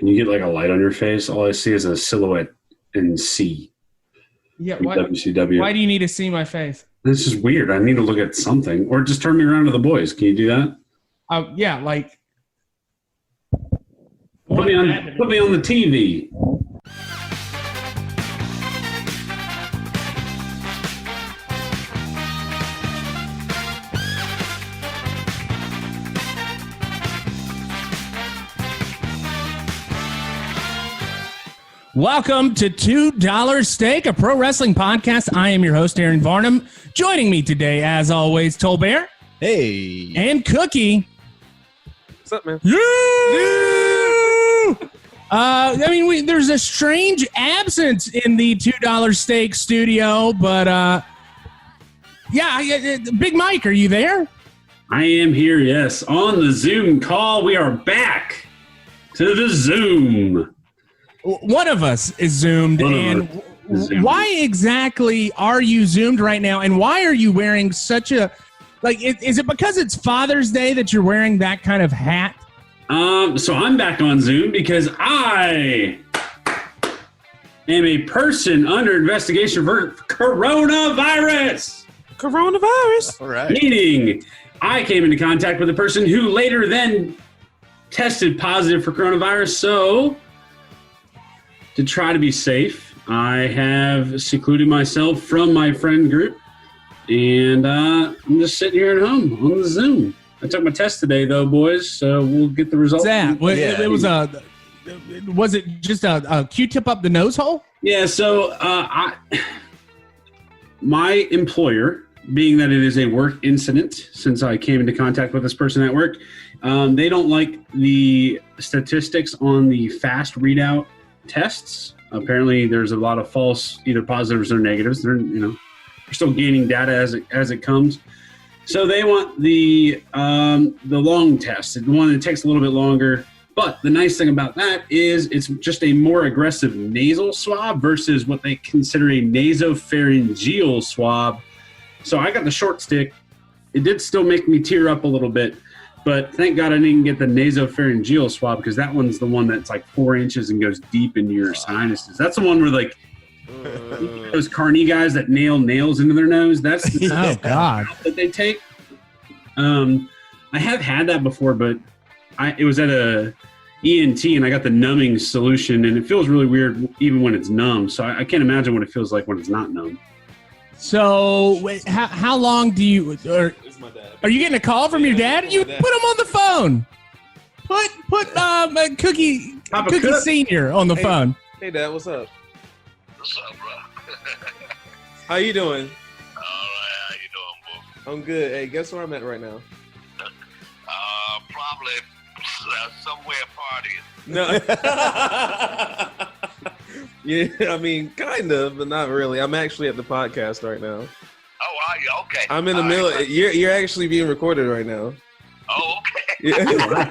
Can you get like a light on your face? All I see is a silhouette in C. Yeah, WCW. Why do you need to see my face? This is weird. I need to look at something. Or just turn me around to the boys. Can you do that? Yeah, like... Put me on the TV. Welcome to $2 Steak, a pro wrestling podcast. I am your host, Aaron Varnum. Joining me today, as always, Tolbert. Hey. And Cookie. What's up, man? Yeah! There's a strange absence in the $2 Steak studio, but Big Mike, are you there? I am here, yes. On the Zoom call, we are back to the Zoom. One of us is Zoomed, why exactly are you Zoomed right now, and why are you wearing such a, is it because it's Father's Day that you're wearing that kind of hat? So I'm back on Zoom because I am a person under investigation for coronavirus. All right. Meaning, I came into contact with a person who later then tested positive for coronavirus, so... To try to be safe, I have secluded myself from my friend group, and I'm just sitting here at home on the Zoom. I took my test today, though, boys, so we'll get the results. Was it just a Q-tip up the nose hole? Yeah, so my employer, being that it is a work incident, since I came into contact with this person at work, they don't like the statistics on the fast readout tests. Apparently there's a lot of false either positives or negatives. They're still gaining data as it comes, so they want the long test, the one that takes a little bit longer. But the nice thing about that is it's just a more aggressive nasal swab versus what they consider a nasopharyngeal swab. So I got the short stick. It did still make me tear up a little bit, but thank God I didn't get the nasopharyngeal swab, because that one's the one that's like 4 inches and goes deep into your sinuses. That's the one where those carny guys that nail nails into their nose. That's the God that they take. I have had that before, but it was at a ENT and I got the numbing solution, and it feels really weird even when it's numb. So I can't imagine what it feels like when it's not numb. So wait, how long do you... Are you getting a call from your dad? You put him on the phone. Put Cookie Senior on the phone. Hey, Dad, what's up? What's up, bro? How you doing? All right, how you doing, boy? I'm good. Hey, guess where I'm at right now? Probably somewhere partying. No. Yeah, I mean, kind of, but not really. I'm actually at the podcast right now. Oh, are you? Okay. I'm in the middle. Right. You're actually being recorded right now. Oh, okay. Yeah.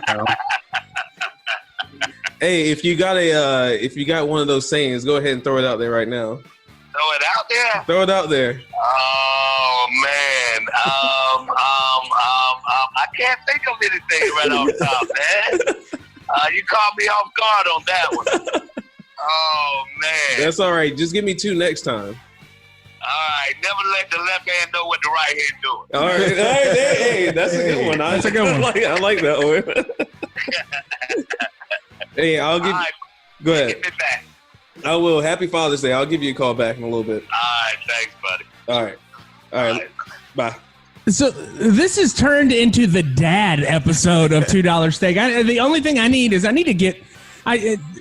Hey, if you got one of those sayings, go ahead and throw it out there right now. Throw it out there? Throw it out there. Oh, man. I can't think of anything right off the top, man. You caught me off guard on that one. Oh, man. That's all right. Just give me 2 next time. All right, never let the left hand know what the right hand doing. All right, hey, that's a good one. That's a good one. I like that one. Hey, I'll give. Right, go ahead. Get me back. I will. Happy Father's Day. I'll give you a call back in a little bit. All right, thanks, buddy. All right. Bye. So this has turned into the dad episode of $2 Steak. The only thing I need to get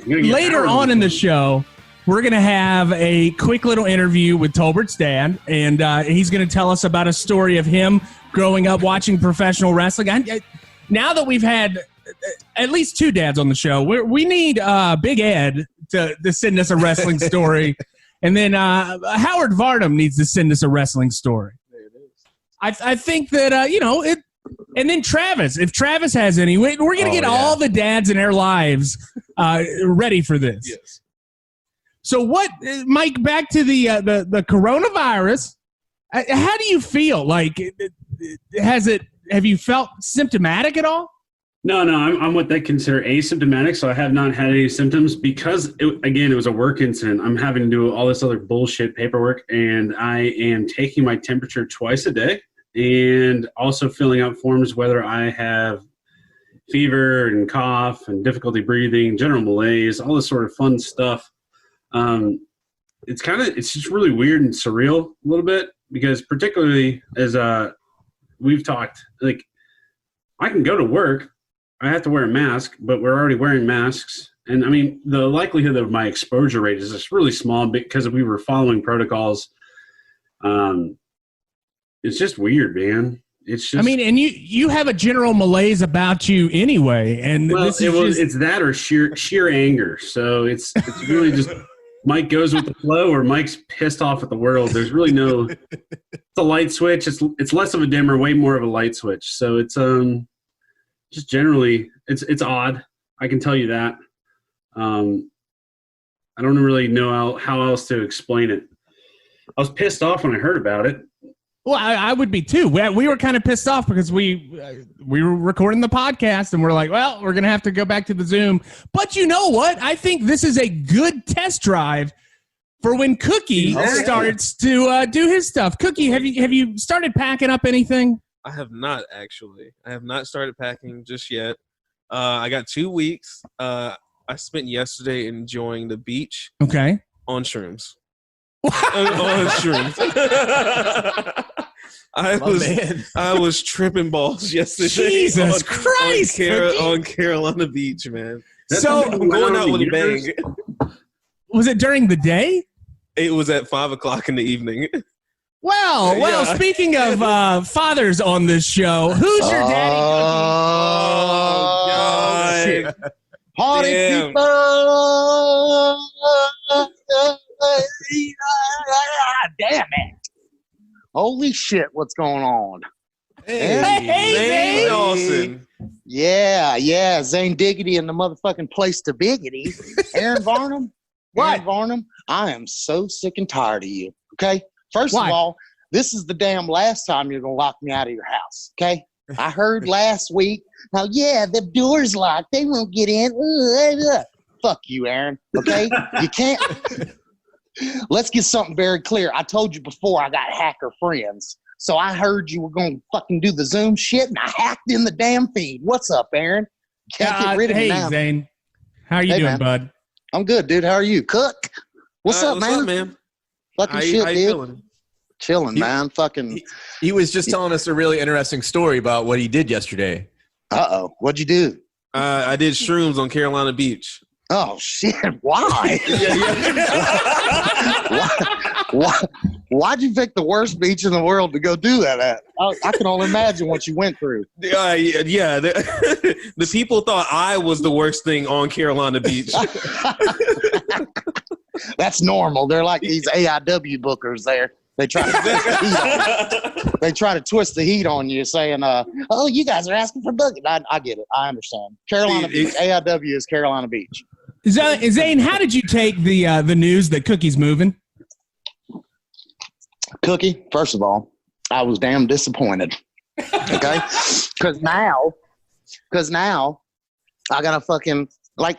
later on in the show. We're going to have a quick little interview with Tolbert's dad, and he's going to tell us about a story of him growing up watching professional wrestling. Now that we've had at least 2 dads on the show, we need Big Ed to send us a wrestling story, and then Howard Varnum needs to send us a wrestling story. There it is. I think that, and then Travis, if Travis has any, we're going to get all the dads in our lives ready for this. Yes. So what, Mike, back to the coronavirus, how do you feel? Like, have you felt symptomatic at all? No, I'm what they consider asymptomatic, so I have not had any symptoms because, it was a work incident. I'm having to do all this other bullshit paperwork, and I am taking my temperature twice a day and also filling out forms whether I have fever and cough and difficulty breathing, general malaise, all this sort of fun stuff. It's just really weird and surreal a little bit because particularly as we've talked, like I can go to work. I have to wear a mask, but we're already wearing masks. And I mean, the likelihood of my exposure rate is just really small because we were following protocols. It's just weird, man. It's just. I mean, and you have a general malaise about you anyway, and it's that or sheer anger. So it's really just Mike goes with the flow, or Mike's pissed off at the world. There's really no. It's a light switch. It's less of a dimmer, way more of a light switch. So it's just generally, it's odd. I can tell you that. I don't really know how else to explain it. I was pissed off when I heard about it. Well, I would be too. We were kind of pissed off because we were recording the podcast and we're like, well, we're going to have to go back to the Zoom. But you know what? I think this is a good test drive for when Cookie starts to do his stuff. Cookie, have you started packing up anything? I have not, actually. I have not started packing just yet. I got 2 weeks. I spent yesterday enjoying the beach. Okay. On shrooms. On shrooms. I was tripping balls yesterday. Jesus Christ! On Carolina Beach, man. So I'm going out with a bang. Was it during the day? It was at 5:00 in the evening. Well, Yeah. Speaking of fathers on this show, who's your daddy? Oh, God. Party Damn. people! Damn it! Holy shit! What's going on? Hey, Zane Dawson. Yeah, Zane Diggity and the motherfucking place to biggity. Aaron Varnum. Aaron Varnum, I am so sick and tired of you. Okay. First Why? of all, this is the damn last time you're gonna lock me out of your house. Okay. I heard last week. Now, the door's locked. They won't get in. Fuck you, Aaron. Okay. You can't. Let's get something very clear. I told you before I got hacker friends. So I heard you were going to fucking do the Zoom shit, and I hacked in the damn feed. What's up, Aaron? Can't get rid of me now. Hey, Zane. How are you doing, man. bud? I'm good, dude. How are you? Cook. What's up, What's man? up, man? Fucking How shit, you dude. feeling? Chilling, man. Fucking. He was just telling us a really interesting story about what he did yesterday. Uh-oh. What'd you do? I did shrooms on Carolina Beach. Oh, shit. Why? Why'd you pick the worst beach in the world to go do that at? I can only imagine what you went through. The people thought I was the worst thing on Carolina Beach. That's normal. They're like these AIW bookers there. They try to twist the heat on you. They try to twist the heat on you, saying, "Oh, you guys are asking for booking." I get it. I understand. Carolina Beach. AIW is Carolina Beach. Zane, how did you take the news that Cookie's moving? Cookie, first of all, I was damn disappointed. Okay, because now I gotta fucking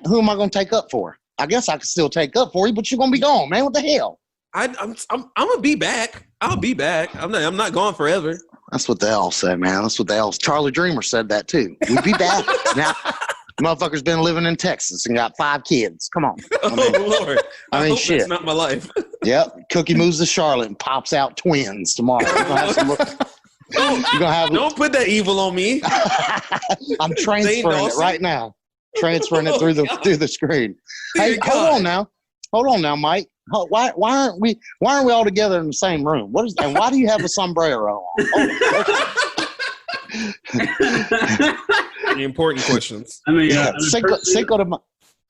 who am I gonna take up for? I guess I could still take up for you, but you're gonna be gone, man. What the hell? I'm gonna be back. I'll be back. I'm not gone forever. That's what they all say, man. That's what they all. Charlie Dreamer said that too. We'll be back. Now, motherfucker's been living in Texas and got 5 kids. Come on. Lord. I hope shit. That's not my life. Yep. Cookie moves to Charlotte and pops out twins tomorrow. Don't put that evil on me. I'm transferring it right now. Transferring it through the screen. Hey, hold on now, Mike. Why aren't we all together in the same room? And why do you have a sombrero on? The important questions. I mean,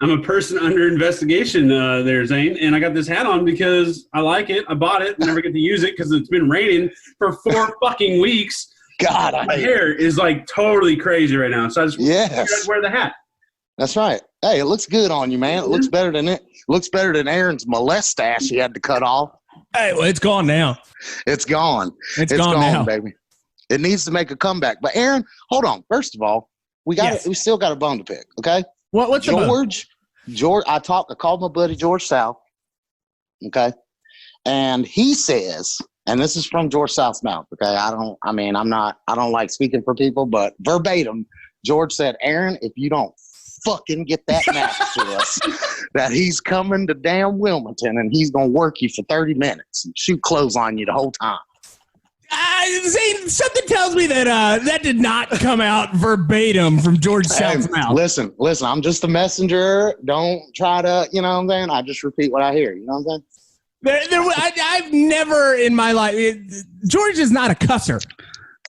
I'm a person under investigation there, Zane, and I got this hat on because I like it. I bought it. Never get to use it because it's been raining for 4 fucking weeks. God, my hair is like totally crazy right now, so I just wear the hat. That's right. Hey, it looks good on you, man. It looks better than Aaron's molestache he had to cut off. Hey, well, it's gone now. It's gone. It's gone now, baby. It needs to make a comeback. But Aaron, hold on. First of all, We still got a bone to pick. Okay. What's George? I called my buddy George South. Okay, and he says, and this is from George South's mouth. Okay, I don't like speaking for people, but verbatim, George said, Aaron, if you don't fucking get that match to us, that he's coming to damn Wilmington and he's gonna work you for 30 minutes and shoot clothes on you the whole time. Zane, something tells me that that did not come out verbatim from George South's mouth. Listen, I'm just a messenger. Don't try to, you know what I'm saying? I just repeat what I hear. You know what I'm saying? I've never in my life. George is not a cusser.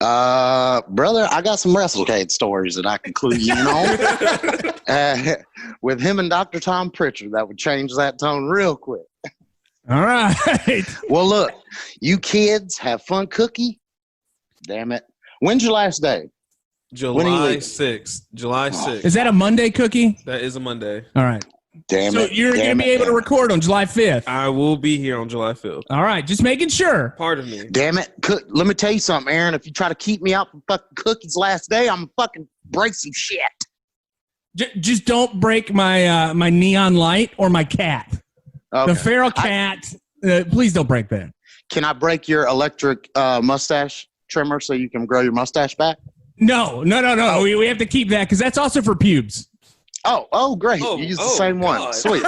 Brother, I got some WrestleCade stories that I can clue you on. With him and Dr. Tom Pritchard, that would change that tone real quick. All right. Well, look, you kids have fun, Cookie. Damn it. When's your last day? July 6th. July 6th. Is that a Monday, Cookie? That is a Monday. All right. Damn it. So you're going to be able to record on July 5th. I will be here on July 5th. All right. Just making sure. Pardon me. Damn it. Let me tell you something, Aaron. If you try to keep me out from fucking Cookie's last day, I'm fucking break some shit. Just don't break my my neon light or my cat. Okay. The feral cat. Please don't break that. Can I break your electric mustache trimmer so you can grow your mustache back? No. We have to keep that because that's also for pubes. Oh, great. You use the same God. one. Sweet.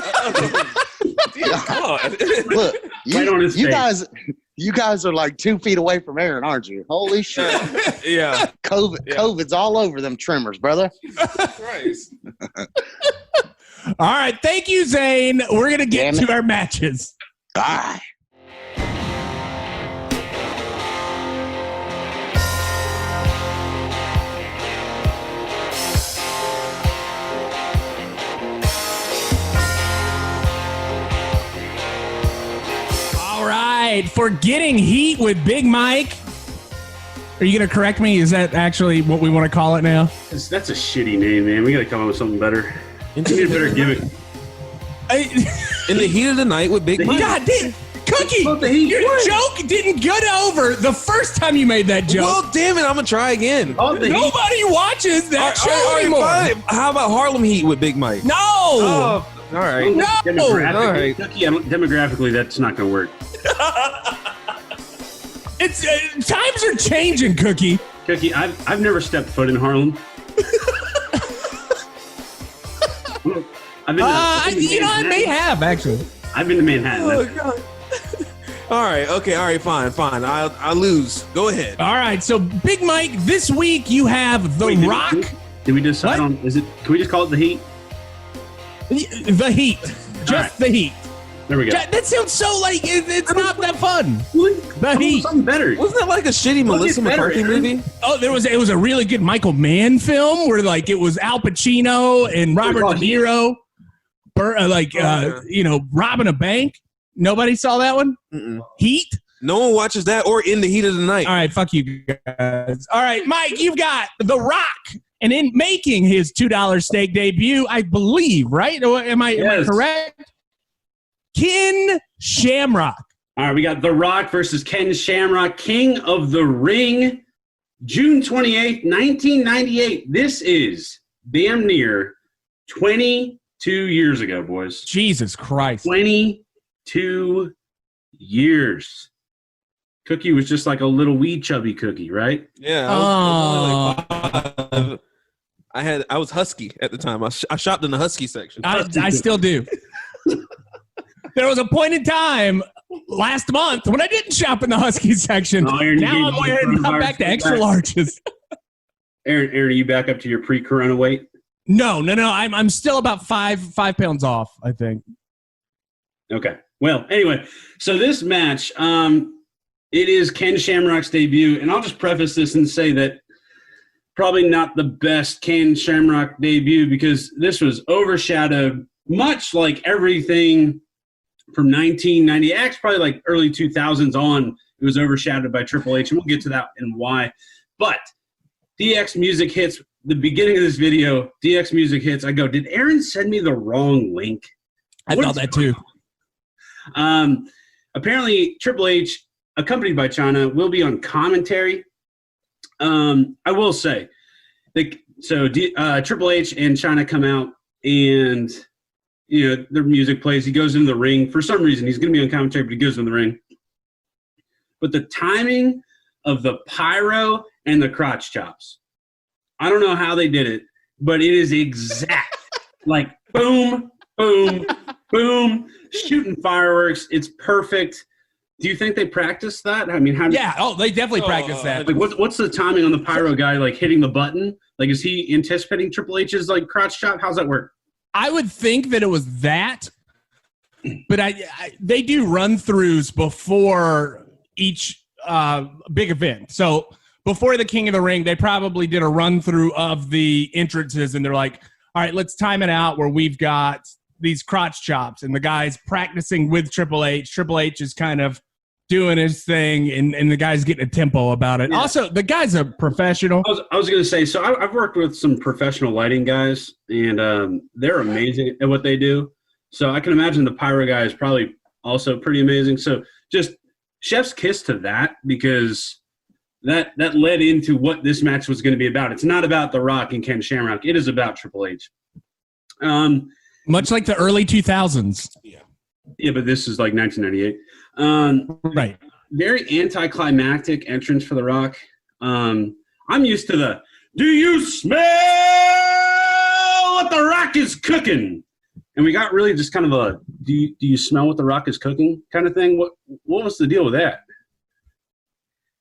Dear God. Look, you guys are like 2 feet away from Aaron, aren't you? Holy shit. Yeah. COVID's all over them trimmers, brother. Christ. All right. Thank you, Zane. We're going to get to our matches. Bye. All right. For getting heat with Big Mike. Are you going to correct me? Is that actually what we want to call it now? That's a shitty name, man. We got to come up with something better. We need a better gimmick. In the heat of the night with Big Mike. God damn. Cookie, your joke didn't get over the first time you made that joke. Well, damn it, I'm going to try again. Nobody watches that show anymore. Fine. How about Harlem Heat with Big Mike? No. Oh, all right. No. Demographically, Cookie, demographically, that's not going to work. It's times are changing, Cookie. Cookie, I've never stepped foot in Harlem. I may have actually. I've been to Manhattan. Oh, God. All right, fine. I lose. Go ahead. All right, so Big Mike, this week you have The Rock. Did we decide on? Can we just call it the Heat? The Heat, just the Heat. There we go. That sounds so like it's not that fun. The Heat. Something better. Wasn't that like a shitty Melissa McCarthy movie? Oh, it was a really good Michael Mann film where like it was Al Pacino and Robert De Niro, robbing a bank. Nobody saw that one? Mm-mm. Heat? No one watches that or In the Heat of the Night. All right, fuck you guys. All right, Mike, you've got The Rock. And in making his $2 steak debut, I believe, right? Am I correct? Ken Shamrock. All right, we got The Rock versus Ken Shamrock, King of the Ring, June 28th, 1998. This is damn near 22 years ago, boys. Jesus Christ. 22 years. Cookie was just like a little wee chubby cookie, right? Yeah. I was only like 5. I was husky at the time. I shopped in the husky section. I still do. There was a point in time last month when I didn't shop in the husky section. Now I'm wearing back to extra larges. Aaron, are you back up to your pre-corona weight? No. I'm still about 5 pounds off, I think. Okay. Well, anyway, so this match, it is Ken Shamrock's debut, and I'll just preface this and say that probably not the best Ken Shamrock debut because this was overshadowed, much like everything from 1990, actually probably like early 2000s on, it was overshadowed by Triple H, and we'll get to that and why. But DX music hits, the beginning of this video, DX music hits, I go, did Aaron send me the wrong link? I thought that too. Apparently, Triple H, accompanied by China, will be on commentary. I will say, So Triple H and China come out, and their music plays. He goes into the ring. For some reason, he's going to be on commentary, but he goes in the ring. But the timing of the pyro and the crotch chops, I don't know how they did it, but it is exact. Like boom, boom, boom, shooting fireworks. It's perfect. Do you think they practiced that? I mean, they definitely practiced that. Like, what's the timing on the pyro guy, like, hitting the button? Like, is he anticipating Triple H's, like, crotch chop? How's that work? I would think that it was that, but they do run-throughs before each big event. So before the King of the Ring, they probably did a run-through of the entrances, and they're like, all right, let's time it out where we've got these crotch chops, and the guy's practicing with Triple H. Triple H is kind of doing his thing, and the guy's getting a tempo about it. Yeah. Also, the guy's a professional. I was going to say, so I've worked with some professional lighting guys, and they're amazing at what they do. So I can imagine the pyro guy is probably also pretty amazing. So just chef's kiss to that, because that led into what this match was going to be about. It's not about The Rock and Ken Shamrock. It is about Triple H. Much like the early 2000s. Yeah, but this is like 1998. Right. Very anticlimactic entrance for The Rock. I'm used to the, do you smell what The Rock is cooking? And we got really just kind of a, do you smell what The Rock is cooking kind of thing? What was the deal with that?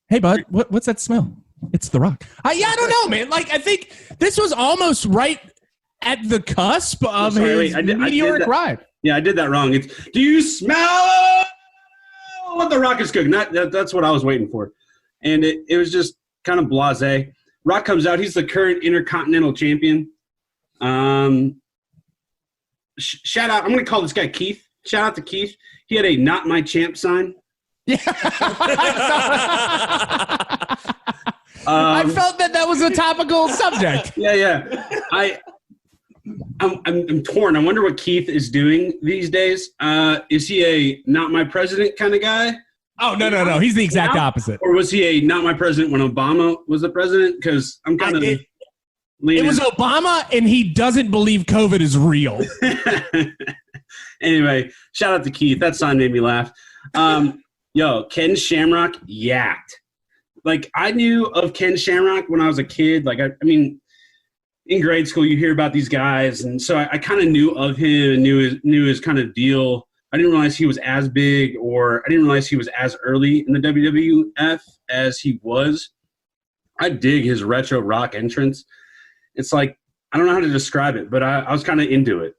Hey, bud, what's that smell? It's The Rock. I don't know, man. Like, I think this was almost right at the cusp of his meteoric ride. Yeah, I did that wrong. It's, do you smell what The Rock is cooking? That's what I was waiting for. And it was just kind of blasé. Rock comes out. He's the current Intercontinental Champion. Shout out. I'm going to call this guy Keith. Shout out to Keith. He had a Not My Champ sign. Yeah. I felt that was a topical subject. Yeah. I'm torn. I wonder what Keith is doing these days. Is he a not my president kind of guy? Oh, no. He's the exact opposite. Or was he a not my president when Obama was the president? Because I'm kind of it was Obama, and he doesn't believe COVID is real. Anyway, shout out to Keith. That sign made me laugh. Ken Shamrock yacked. Like, I knew of Ken Shamrock when I was a kid. Like, I mean, in grade school, you hear about these guys, and so I kind of knew of him and knew his kind of deal. I didn't realize he was as big, or I didn't realize he was as early in the WWF as he was. I dig his retro rock entrance. It's like, I don't know how to describe it, but I was kind of into it.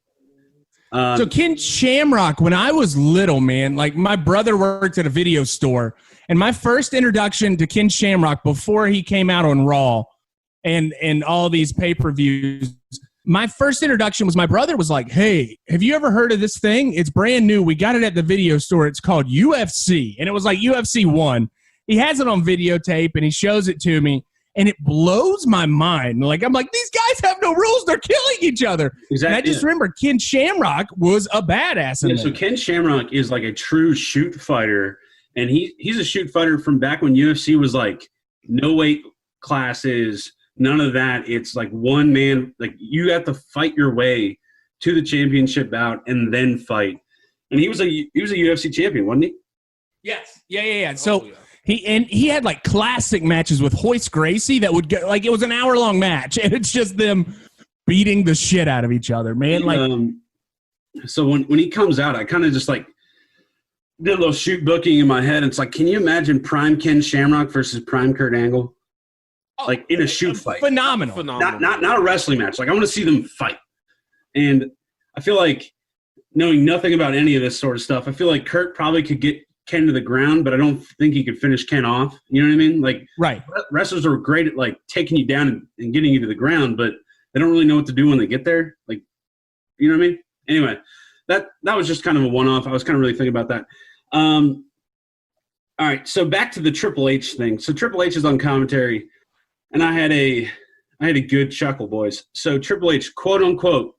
So Ken Shamrock, when I was little, man, like, my brother worked at a video store, and my first introduction to Ken Shamrock before he came out on Raw and all these pay-per-views, my first introduction was my brother was like, hey, have you ever heard of this thing? It's brand new. We got it at the video store. It's called UFC. And it was like UFC 1. He has it on videotape, and he shows it to me, and it blows my mind. Like, I'm like, these guys have no rules. They're killing each other. Exactly. And I just remember Ken Shamrock was a badass in so Ken Shamrock is like a true shoot fighter, and he's a shoot fighter from back when UFC was like no weight classes, none of that. It's like one man, like, you have to fight your way to the championship bout and then fight. And he was a UFC champion, wasn't he? Yes. Yeah. So he had like classic matches with Hoist Gracie that would go, like, it was an hour-long match, and it's just them beating the shit out of each other, man. So when he comes out, I kind of just like did a little shoot booking in my head. It's like, can you imagine prime Ken Shamrock versus prime Kurt Angle? Like, in a shoot fight. Phenomenal. Not a wrestling match. Like, I want to see them fight. And I feel like, knowing nothing about any of this sort of stuff, I feel like Kurt probably could get Ken to the ground, but I don't think he could finish Ken off. You know what I mean? Like, right. Wrestlers are great at, like, taking you down and getting you to the ground, but they don't really know what to do when they get there. Like, you know what I mean? Anyway, that was just kind of a one-off. I was kind of really thinking about that. All right, so back to the Triple H thing. So Triple H is on commentary, and I had a good chuckle, boys. So Triple H, quote unquote,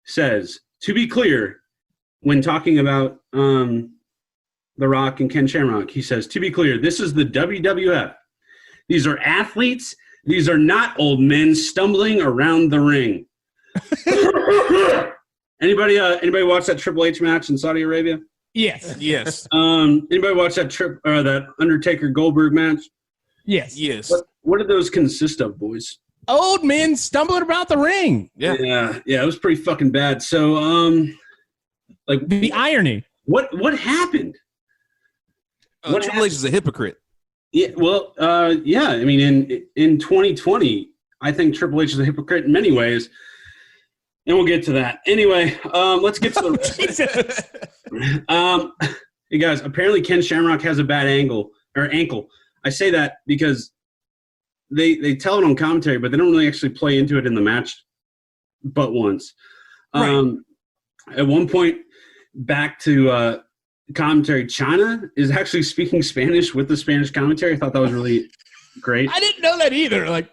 says, to be clear, when talking about The Rock and Ken Shamrock, he says, to be clear, this is the WWF. These are athletes. These are not old men stumbling around the ring. Anybody watch that Triple H match in Saudi Arabia? Yes. Yes. Anybody watch that Undertaker Goldberg match? Yes. Yes. What did those consist of, boys? Old men stumbling about the ring. Yeah. It was pretty fucking bad. So, like The irony. what happened? Triple H is a hypocrite. Yeah, well, yeah. I mean, in 2020, I think Triple H is a hypocrite in many ways, and we'll get to that. Anyway, let's get to the. Hey guys, apparently Ken Shamrock has a bad ankle. I say that because they tell it on commentary, but they don't really actually play into it in the match, but once. Right. At one point, back to commentary, China is actually speaking Spanish with the Spanish commentary. I thought that was really great. I didn't know that either.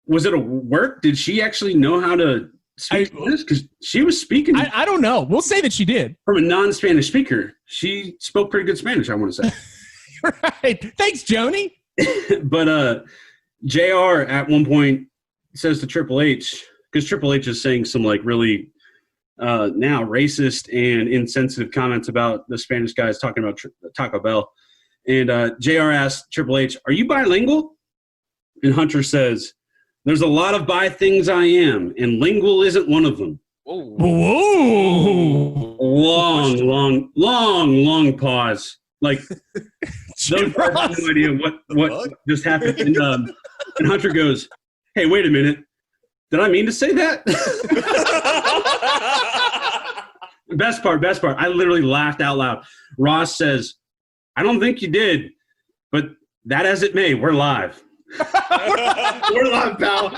Was it a work? Did she actually know how to speak Spanish? Because she was speaking. I don't know. We'll say that she did. From a non-Spanish speaker. She spoke pretty good Spanish, I want to say. Right. Thanks, Joni. But JR at one point says to Triple H, because Triple H is saying some like really now racist and insensitive comments about the Spanish guys talking about Taco Bell. And JR asks Triple H, "Are you bilingual?" And Hunter says, "There's a lot of bi things I am, and lingual isn't one of them." Whoa. Long pause. Like, those guys have no idea what just happened. And Hunter goes, "Hey, wait a minute. Did I mean to say that?" Best part. I literally laughed out loud. Ross says, "I don't think you did, but that as it may, we're live." We're live, pal.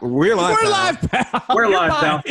We're live, pal. We're live,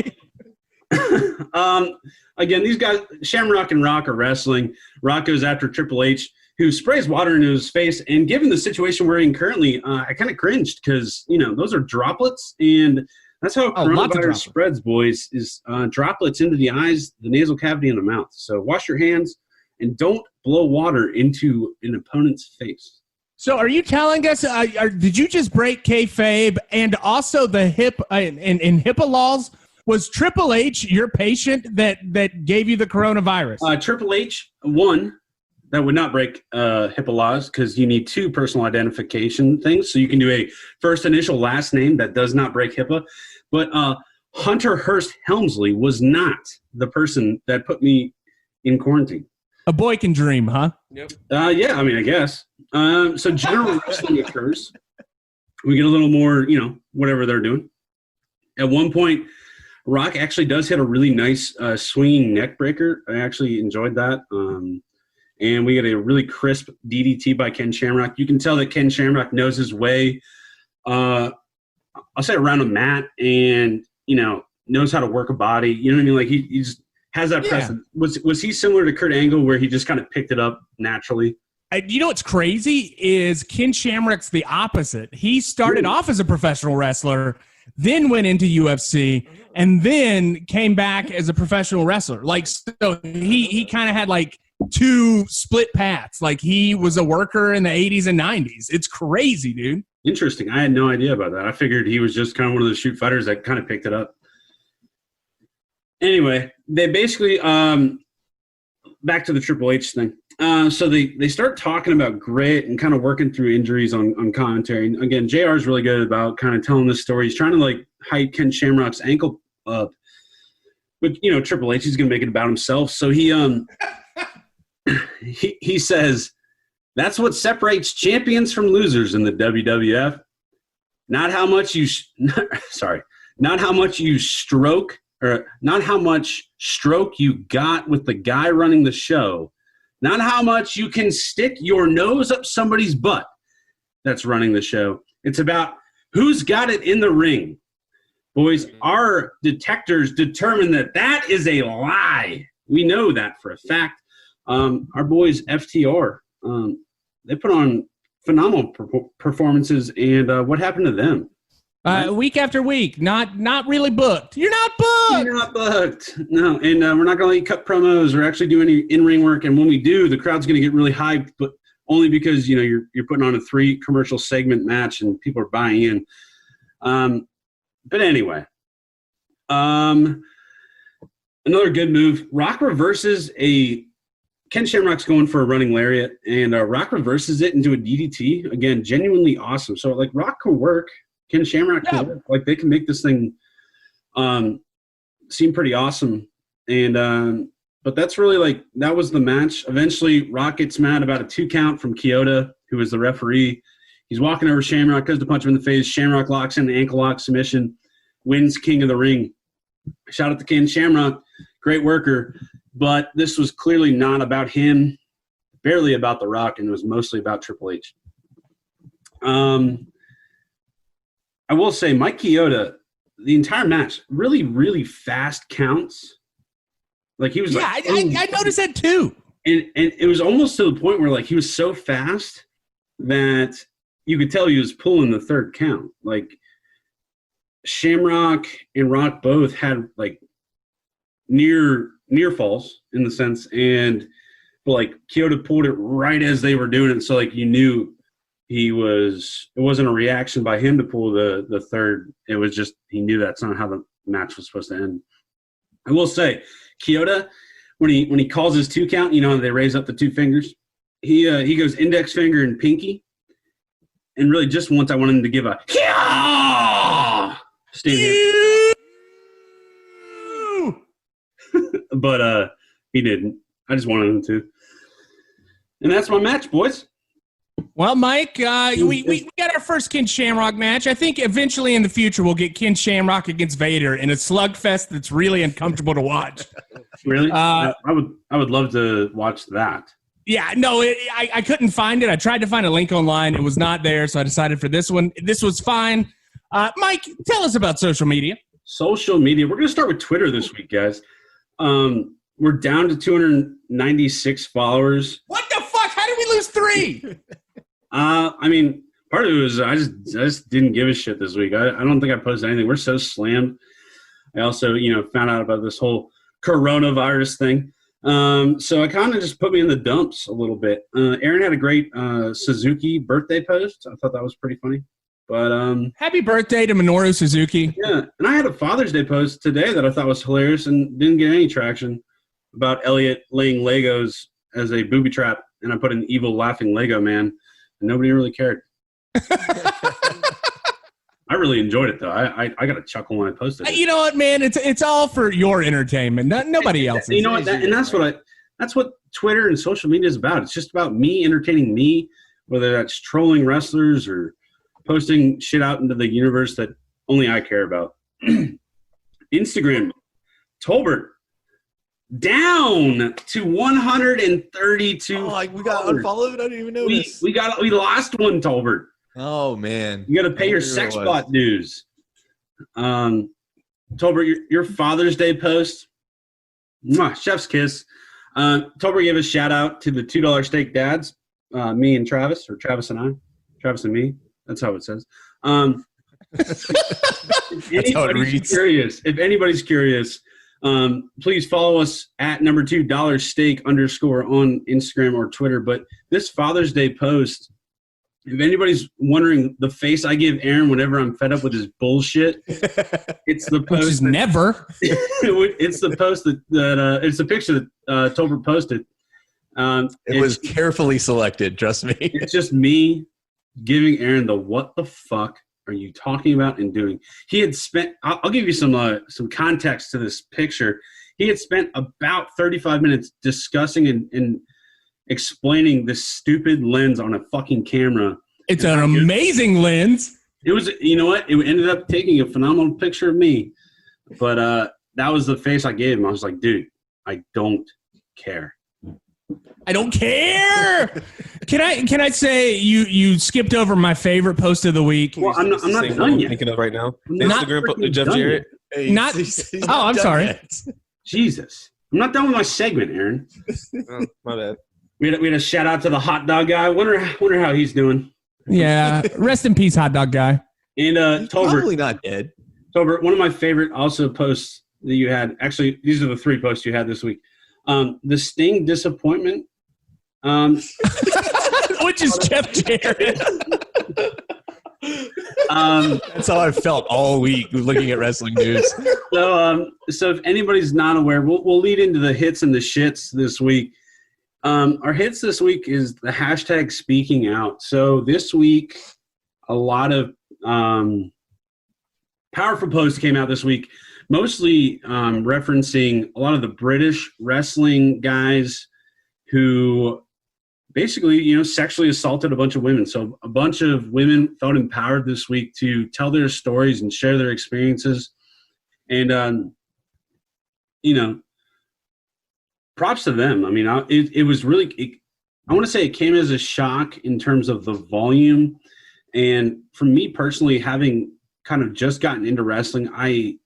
pal. Again, these guys, Shamrock and Rock, are wrestling. Rock goes after Triple H, who sprays water into his face. And given the situation we're in currently, I kind of cringed because, those are droplets. And that's how coronavirus spreads, boys, is droplets into the eyes, the nasal cavity, and the mouth. So wash your hands and don't blow water into an opponent's face. So are you telling us, did you just break kayfabe and also the in HIPAA laws? Was Triple H your patient that gave you the coronavirus? Triple H, one, that would not break HIPAA laws because you need 2 personal identification things. So you can do a first initial, last name that does not break HIPAA. But Hunter Hearst Helmsley was not the person that put me in quarantine. A boy can dream, huh? Yep. Yeah, I mean, I guess. So general wrestling occurs. We get a little more, whatever they're doing. At one point, Rock actually does hit a really nice swinging neck breaker. I actually enjoyed that. And we get a really crisp DDT by Ken Shamrock. You can tell that Ken Shamrock knows his way, I'll say, around a mat and, knows how to work a body. You know what I mean? Like, he just has that presence. Was he similar to Kurt Angle where he just kind of picked it up naturally? You know what's crazy is Ken Shamrock's the opposite. He started off as a professional wrestler, then went into UFC, and then came back as a professional wrestler. Like, so he kind of had like 2 split paths. Like, he was a worker in the 80s and 90s. It's crazy, dude. Interesting. I had no idea about that. I figured he was just kind of one of the shoot fighters that kind of picked it up. Anyway, they basically back to the Triple H thing. So they start talking about grit and kind of working through injuries on commentary. And again, JR is really good about kind of telling this story. He's trying to like hype Ken Shamrock's ankle up. But, Triple H is going to make it about himself. So he he says, "That's what separates champions from losers in the WWF. Not how much you not how much you stroke or not how much stroke you got with the guy running the show. Not how much you can stick your nose up somebody's butt that's running the show. It's about who's got it in the ring." Boys, our detectors determine that is a lie. We know that for a fact. Our boys, FTR, they put on phenomenal performances, and what happened to them? Week after week, not really booked. You're not booked. You're not booked. No, and we're not going to let you cut promos or actually do any in-ring work. And when we do, the crowd's going to get really hyped. But only because you're putting on a 3 commercial segment match and people are buying in. But anyway, another good move. Rock reverses Ken Shamrock's going for a running lariat, and Rock reverses it into a DDT. Again, genuinely awesome. So, like, Rock can work. Ken Shamrock can work. Like, they can make this thing seem pretty awesome. And but that's really, like, that was the match. Eventually, Rock gets mad about a 2 count from Kyoto, who is the referee. He's walking over Shamrock, goes to punch him in the face. Shamrock locks in the ankle lock submission, wins King of the Ring. Shout out to Ken Shamrock. Great worker. But this was clearly not about him, barely about The Rock, and it was mostly about Triple H. I will say, Mike Chioda, the entire match, really, really fast counts. Like, he was I noticed that too. And it was almost to the point where, like, he was so fast that you could tell he was pulling the 3rd count. Like, Shamrock and Rock both had, like, near falls in the sense, but like Kyoto pulled it right as they were doing it, so like you knew it wasn't a reaction by him to pull the 3rd. It was just he knew that's not how the match was supposed to end. I will say, Kyoto, when he calls his 2 count, they raise up the 2 fingers. He goes index finger and pinky, and really just once I wanted him to give a but he didn't. I just wanted him to. And that's my match, boys. Well, Mike, we got our first Ken Shamrock match. I think eventually in the future we'll get Ken Shamrock against Vader in a slugfest that's really uncomfortable to watch. Really? I would love to watch that. Yeah, no, I couldn't find it. I tried to find a link online. It was not there, so I decided for this one. This was fine. Mike, tell us about social media. Social media. We're going to start with Twitter this week, guys. We're down to 296 followers. What the fuck? How did we lose 3? I mean, part of it was I just didn't give a shit this week. I don't think I posted anything. We're so slammed. I also, found out about this whole coronavirus thing. So I kind of just put me in the dumps a little bit. Aaron had a great Suzuki birthday post. I thought that was pretty funny. But happy birthday to Minoru Suzuki. Yeah, and I had a Father's Day post today that I thought was hilarious and didn't get any traction about Elliot laying Legos as a booby trap, and I put an evil laughing Lego man, and nobody really cared. I really enjoyed it though. I got a chuckle when I posted it. You know what, man? It's all for your entertainment, nobody else's. You know what? That's what Twitter and social media is about. It's just about me entertaining me, whether that's trolling wrestlers or posting shit out into the universe that only I care about. Instagram, Tolbert, down to 132. Oh, we got unfollowed? I didn't even notice. We lost one, Tolbert. Oh, man. You got to pay your sex bot dues. Tolbert, your Father's Day post, chef's kiss. Tolbert gave a shout out to the $2 steak dads, me and Travis, or Travis and I. Travis and me. That's how it says. If anybody's curious, please follow us at $2 steak _ on Instagram or Twitter. But this Father's Day post, if anybody's wondering the face I give Aaron whenever I'm fed up with his bullshit, it's the post. Which is never. It's the post that it's the picture that Tolbert posted. It was carefully selected, trust me. It's just me giving Aaron the what the fuck are you talking about and doing? He had spent, I'll give you some context to this picture. He had spent about 35 minutes discussing and explaining this stupid lens on a fucking camera. It's an amazing lens. It was, you know what? It ended up taking a phenomenal picture of me. But that was the face I gave him. I was like, dude, I don't care. I don't care. Can I say you skipped over my favorite post of the week? Well, I'm not done yet. Thinking of right now. Not Instagram, Jeff Jarrett. I'm sorry. Yet. Jesus, I'm not done with my segment, Aaron. Oh, my bad. We had a shout out to the hot dog guy. Wonder how he's doing. Yeah, rest in peace, hot dog guy. And He's Tolbert, probably not dead. Tolbert, one of my favorite also posts that you had. Actually, these are the 3 posts you had this week. The Sting disappointment. What Which is Jeff Jarrett. That's how I felt all week looking at wrestling news. So if anybody's not aware, we'll lead into the hits and the shits this week. Our hits this week is the hashtag speaking out. So this week, a lot of powerful posts came out this week, mostly referencing a lot of the British wrestling guys who basically, sexually assaulted a bunch of women. So a bunch of women felt empowered this week to tell their stories and share their experiences. And, props to them. I mean, it was really, I want to say it came as a shock in terms of the volume. And for me personally, having kind of just gotten into wrestling, I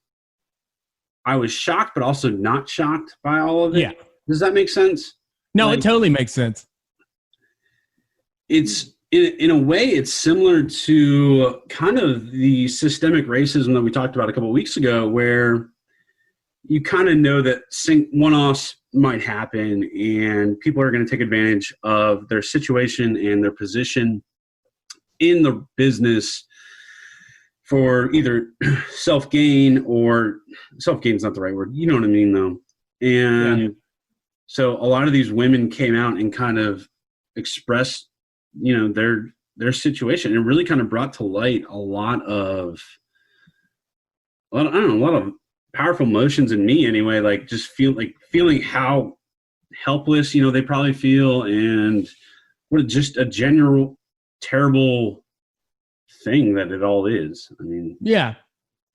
was shocked, but also not shocked by all of it. Yeah. Does that make sense? No, it totally makes sense. It's in a way, it's similar to kind of the systemic racism that we talked about a couple of weeks ago, where you kind of know that one-offs might happen and people are going to take advantage of their situation and their position in the business for either self-gain or self-gain is not the right word. You know what I mean, though. And so a lot of these women came out and kind of expressed, their situation. It really kind of brought to light a lot of powerful emotions in me anyway, like just feeling how helpless, they probably feel, and what just a general terrible thing that it all is. I mean, yeah.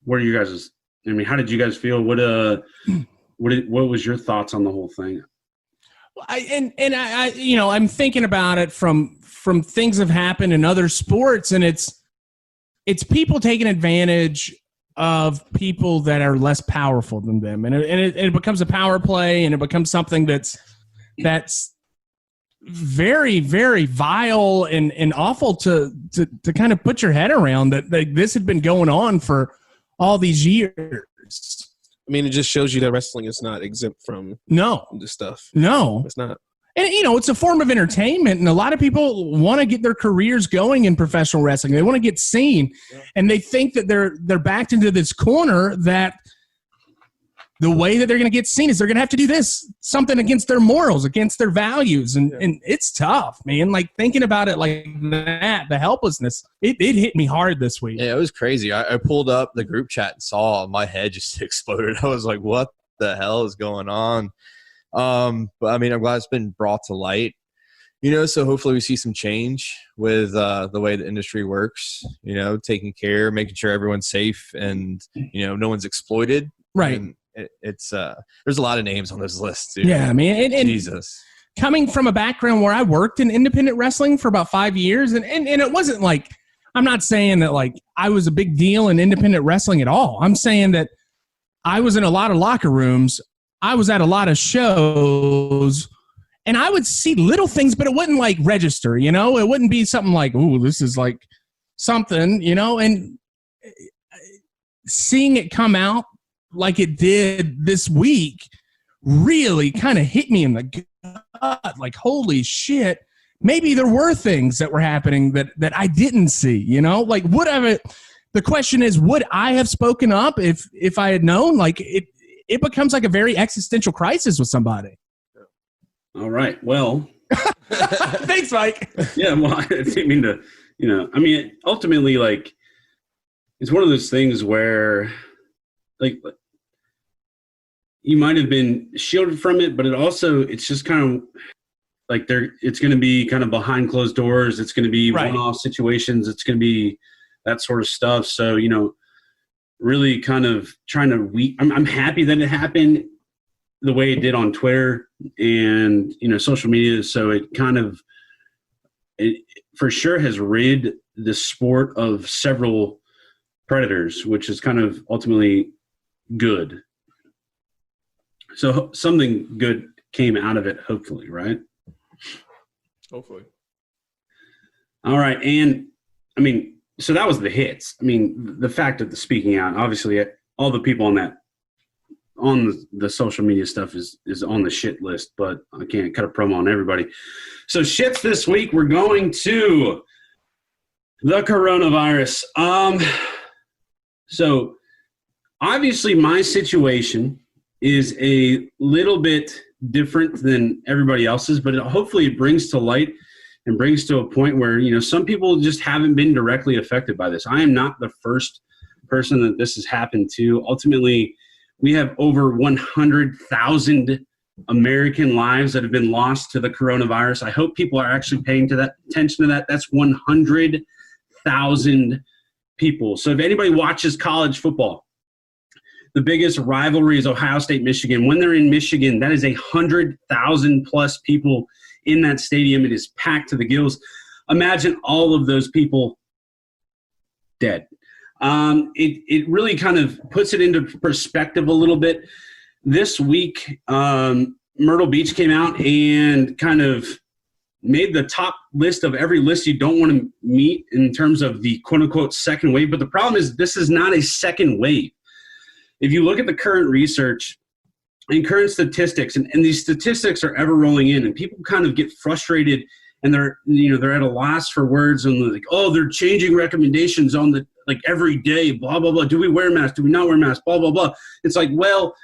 What are you guys? I mean, how did you guys feel? What was your thoughts on the whole thing? I'm thinking about it from things have happened in other sports, and it's people taking advantage of people that are less powerful than them, and it becomes a power play, and it becomes something that's very, very vile and awful to kind of put your head around that this had been going on for all these years. I mean, it just shows you that wrestling is not exempt from this stuff. No, it's not. And, it's a form of entertainment, and a lot of people want to get their careers going in professional wrestling. They want to get seen, and they think that they're backed into this corner that the way that they're going to get seen is they're going to have to do something against their morals, against their values, and it's tough, man. Like, thinking about it like that, the helplessness, it hit me hard this week. Yeah, it was crazy. I pulled up the group chat and saw my head just exploded. I was like, what the hell is going on? But I mean, I'm glad it's been brought to light, so hopefully we see some change with the way the industry works, taking care, making sure everyone's safe and, no one's exploited. Right. And it's there's a lot of names on this list, dude. Yeah, I mean, and Jesus. Coming from a background where I worked in independent wrestling for about 5 years, and it wasn't like, I'm not saying that like I was a big deal in independent wrestling at all. I'm saying that I was in a lot of locker rooms. I was at a lot of shows, and I would see little things, but it wouldn't like register, It wouldn't be something like, ooh, this is like something, and seeing it come out like it did this week really kind of hit me in the gut. Like, holy shit, maybe there were things that were happening that I didn't see, Like, the question is, would I have spoken up if I had known? Like, it becomes like a very existential crisis with somebody. All right. Well, thanks, Mike. Yeah. Well, I didn't mean to, ultimately, like, it's one of those things where, like, you might have been shielded from it, but it's just kind of like it's going to be kind of behind closed doors. It's going to be one-off situations. It's going to be that sort of stuff. So, really kind of trying to I'm happy that it happened the way it did on Twitter and, social media. So it for sure has rid the sport of several predators, which is kind of ultimately good. So something good came out of it, hopefully, right? Hopefully. All right. And so that was the hits. The fact of the speaking out, obviously all the people on on the social media stuff is on the shit list, but I can't cut a promo on everybody. So shits this week, we're going to the coronavirus. So obviously my situation is a little bit different than everybody else's, but hopefully it brings to light and brings to a point where, you know, some people just haven't been directly affected by this. I am not the first person that this has happened to. Ultimately, we have over 100,000 American lives that have been lost to the coronavirus. I hope people are actually paying attention to that. That's 100,000 people. So if anybody watches college football, the biggest rivalry is Ohio State, Michigan. When they're in Michigan, that is 100,000 plus people in that stadium. It is packed to the gills. Imagine all of those people dead. It really kind of puts it into perspective a little bit. This week, Myrtle Beach came out and kind of made the top list of every list you don't want to meet in terms of the quote-unquote second wave. But the problem is this is not a second wave. If you look at the current research and current statistics, and these statistics are ever rolling in, and people kind of get frustrated and they're at a loss for words, and they're like, oh, they're changing recommendations on the like every day, blah, blah, blah. Do we wear masks? Do we not wear masks? Blah, blah, blah. It's like, well,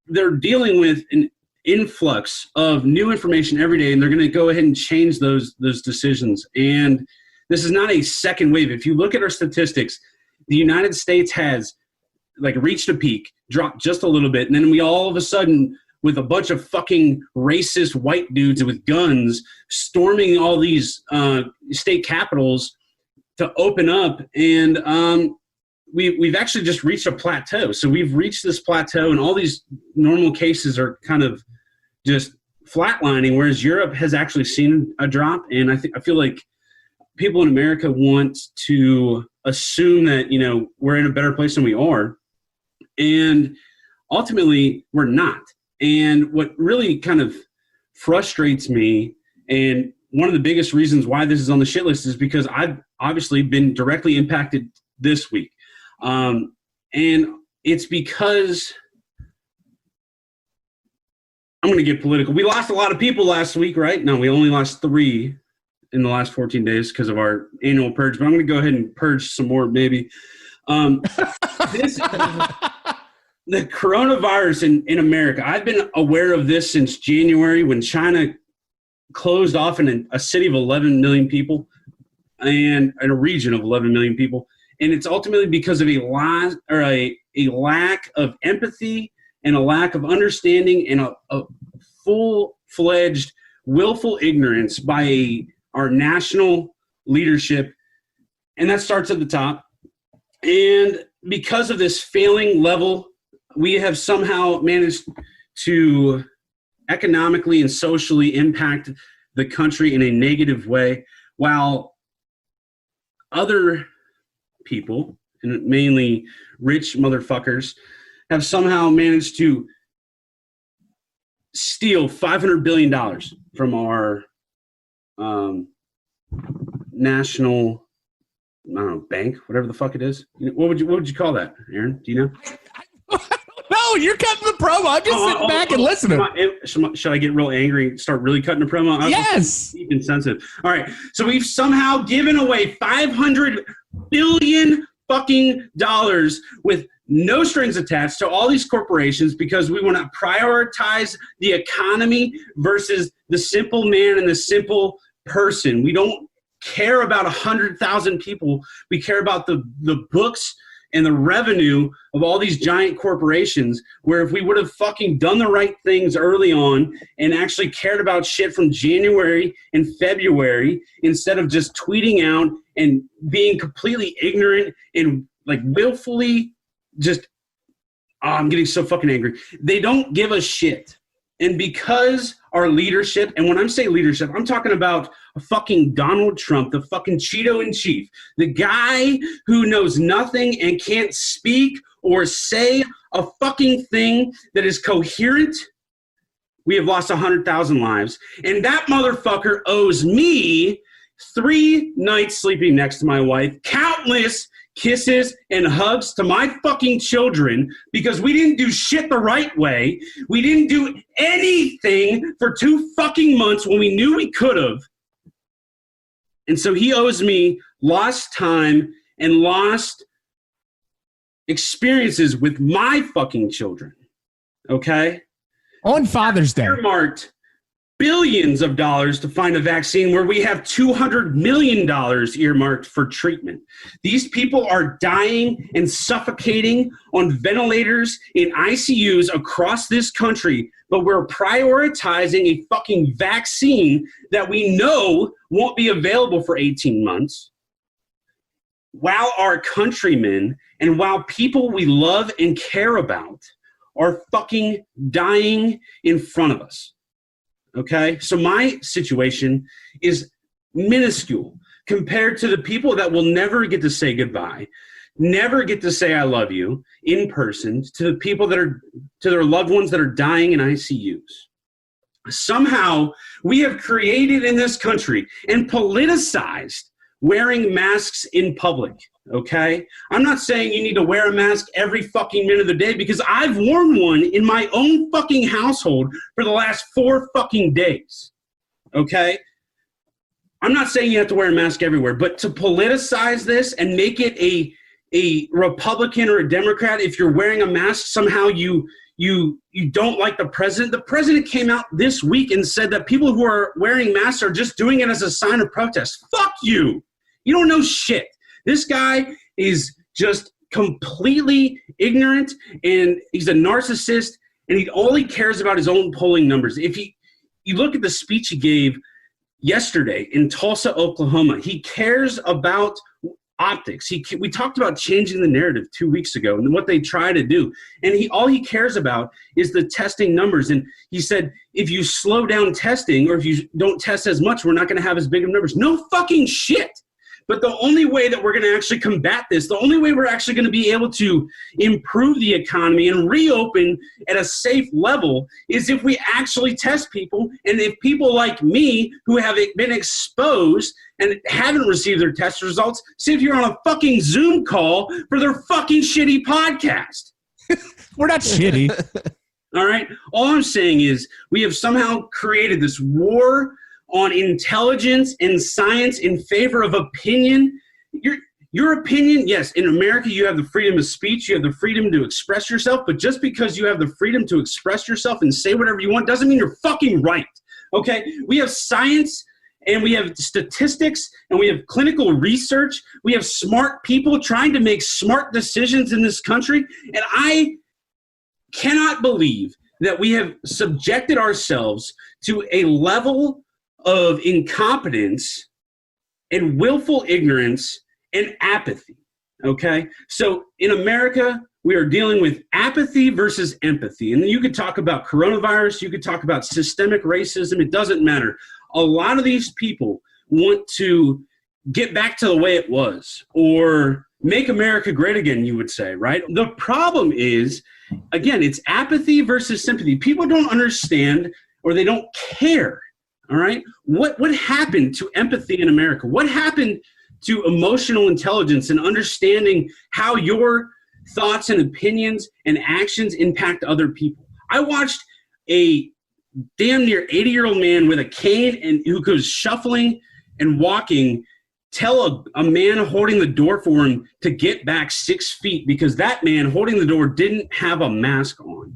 they're dealing with an influx of new information every day, and they're going to go ahead and change those decisions. And this is not a second wave. If you look at our statistics, the United States has like reached a peak, dropped just a little bit, and then we all of a sudden, with a bunch of fucking racist white dudes with guns storming all these state capitals to open up, and we've actually just reached a plateau. So we've reached this plateau, and all these normal cases are kind of just flatlining, whereas Europe has actually seen a drop. And I feel like people in America want to assume that, you know, we're in a better place than we are, and ultimately we're not. And what really kind of frustrates me, and one of the biggest reasons why this is on the shit list, is because I've obviously been directly impacted this week. And it's because I'm going to get political. We lost a lot of people last week, right? No, we only lost 3 in the last 14 days because of our annual purge, but I'm going to go ahead and purge some more, maybe. The coronavirus in America, I've been aware of this since January, when China closed off in a city of 11 million people and in a region of 11 million people. And it's ultimately because of a lack of empathy and a lack of understanding and a full-fledged willful ignorance by our national leadership. And that starts at the top. And because of this failing level, we have somehow managed to economically and socially impact the country in a negative way, while other people, and mainly rich motherfuckers, have somehow managed to steal $500 billion from our national, I don't know, bank, whatever the fuck it is. What would you call that, Aaron? Do you know? No, you're cutting the promo. I'm just sitting back and listening. Should I get real angry and start really cutting the promo? Yes. Insensitive. All right. So we've somehow given away $500 billion fucking dollars with no strings attached to all these corporations, because we want to prioritize the economy versus the simple man and the simple person. We don't care about 100,000 people. We care about the books and the revenue of all these giant corporations, where if we would have fucking done the right things early on and actually cared about shit from January and February, instead of just tweeting out and being completely ignorant and like willfully just, I'm getting so fucking angry. They don't give a shit. And because our leadership, and when I'm saying leadership, I'm talking about a fucking Donald Trump, the fucking Cheeto in chief, the guy who knows nothing and can't speak or say a fucking thing that is coherent. We have lost 100,000 lives. And that motherfucker owes me 3 nights sleeping next to my wife, countless kisses, and hugs to my fucking children because we didn't do shit the right way. We didn't do anything for 2 fucking months when we knew we could have. And so he owes me lost time and lost experiences with my fucking children. Okay? On Father's Day. Earmarked billions of dollars to find a vaccine where we have $200 million earmarked for treatment. These people are dying and suffocating on ventilators in ICUs across this country, but we're prioritizing a fucking vaccine that we know won't be available for 18 months. While our countrymen and while people we love and care about are fucking dying in front of us. Okay, so my situation is minuscule compared to the people that will never get to say goodbye, never get to say I love you in person, to the people that are, to their loved ones that are dying in ICUs. Somehow we have created in this country and politicized wearing masks in public. Okay, I'm not saying you need to wear a mask every fucking minute of the day because I've worn one in my own fucking household for the last 4 fucking days. Okay, I'm not saying you have to wear a mask everywhere, but to politicize this and make it a Republican or a Democrat, if you're wearing a mask, somehow you don't like the president. The president came out this week and said that people who are wearing masks are just doing it as a sign of protest. Fuck you. You don't know shit. This guy is just completely ignorant, and he's a narcissist, and he only cares about his own polling numbers. If you look at the speech he gave yesterday in Tulsa, Oklahoma, he cares about optics. We talked about changing the narrative 2 weeks ago and what they try to do, and all he cares about is the testing numbers. And he said, if you slow down testing or if you don't test as much, we're not going to have as big of numbers. No fucking shit. But the only way that we're going to actually combat this, the only way we're actually going to be able to improve the economy and reopen at a safe level is if we actually test people. And if people like me who have been exposed and haven't received their test results sit here on a fucking Zoom call for their fucking shitty podcast. We're not shitty. All right? All I'm saying is we have somehow created this war on intelligence and science in favor of opinion. Your opinion, yes, in America you have the freedom of speech, you have the freedom to express yourself, but just because you have the freedom to express yourself and say whatever you want doesn't mean you're fucking right, okay? We have science and we have statistics and we have clinical research. We have smart people trying to make smart decisions in this country, and I cannot believe that we have subjected ourselves to a level of incompetence and willful ignorance and apathy, okay? So in America, we are dealing with apathy versus empathy. And you could talk about coronavirus, you could talk about systemic racism, it doesn't matter. A lot of these people want to get back to the way it was or make America great again, you would say, right? The problem is, again, it's apathy versus sympathy. People don't understand or they don't care. All right. What happened to empathy in America? What happened to emotional intelligence and understanding how your thoughts and opinions and actions impact other people? I watched a damn near 80-year-old man with a cane and who was shuffling and walking tell a man holding the door for him to get back 6 feet because that man holding the door didn't have a mask on.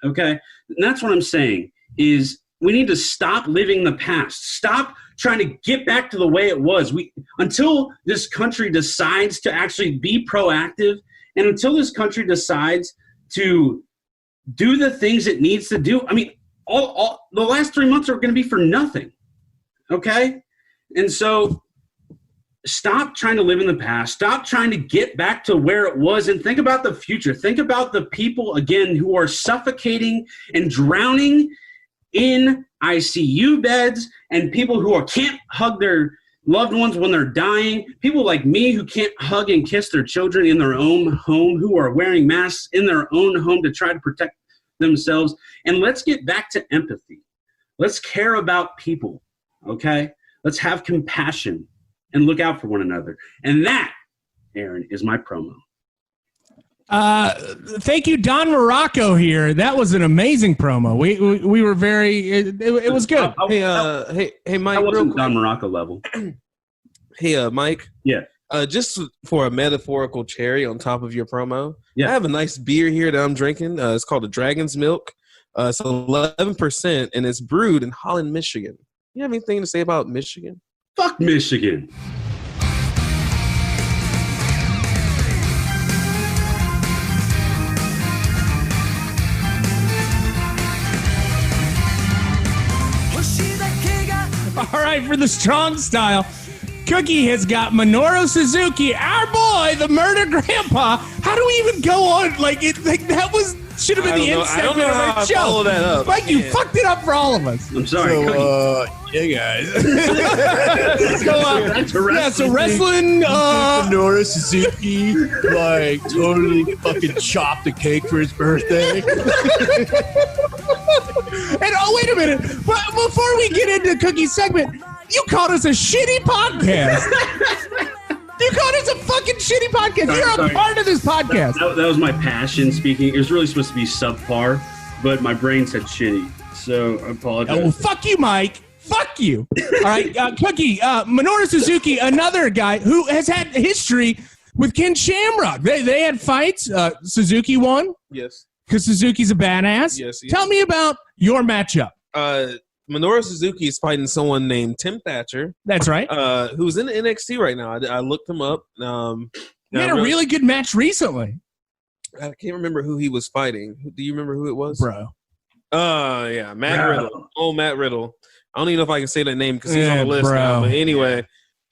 Okay. And that's what I'm saying is, we need to stop living the past. Stop trying to get back to the way it was. Until this country decides to actually be proactive, and until this country decides to do the things it needs to do. I mean, all the last 3 months are going to be for nothing. Okay? And so stop trying to live in the past. Stop trying to get back to where it was and think about the future. Think about the people, again, who are suffocating and drowning in ICU beds, and people who can't hug their loved ones when they're dying, people like me who can't hug and kiss their children in their own home, who are wearing masks in their own home to try to protect themselves. And let's get back to empathy. Let's care about people, okay? Let's have compassion and look out for one another. And that Aaron, is my promo. Thank you, Don Morocco here. That was an amazing promo. We were very, it was good. Hey, Mike. I Real wasn't quick. Don Morocco level. Hey, Mike. Yeah. Just for a metaphorical cherry on top of your promo, Yeah. I have a nice beer here that I'm drinking. It's called a Dragon's Milk. It's 11%, and it's brewed in Holland, Michigan. You have anything to say about Michigan? Fuck Michigan. All right, for the strong style, Cookie has got Minoru Suzuki, our boy, the murder grandpa. How do we even go on? That was should have been the end segment of our show. Follow that up. Mike, you fucked it up for all of us. I'm sorry. Yeah, guys. So wrestling. Minoru Suzuki, totally fucking chopped a cake for his birthday. And wait a minute. But before we get into Cookie's segment, you called us a shitty podcast. You called us a fucking shitty podcast. You're a part of this podcast. That was my passion speaking. It was really supposed to be subpar, but my brain said shitty. So I apologize. Oh, well, fuck you, Mike. Fuck you. All right, Cookie, Minoru Suzuki, another guy who has had history with Ken Shamrock. They had fights. Suzuki won. Yes. Because Suzuki's a badass. Yes. Tell me about your matchup. Minoru Suzuki is fighting someone named Tim Thatcher. That's right. Who's in NXT right now. I looked him up. He had a really good match recently. I can't remember who he was fighting. Do you remember who it was? Bro. Yeah, Matt Riddle. Oh, Matt Riddle. I don't even know if I can say that name because he's on the list now. But anyway,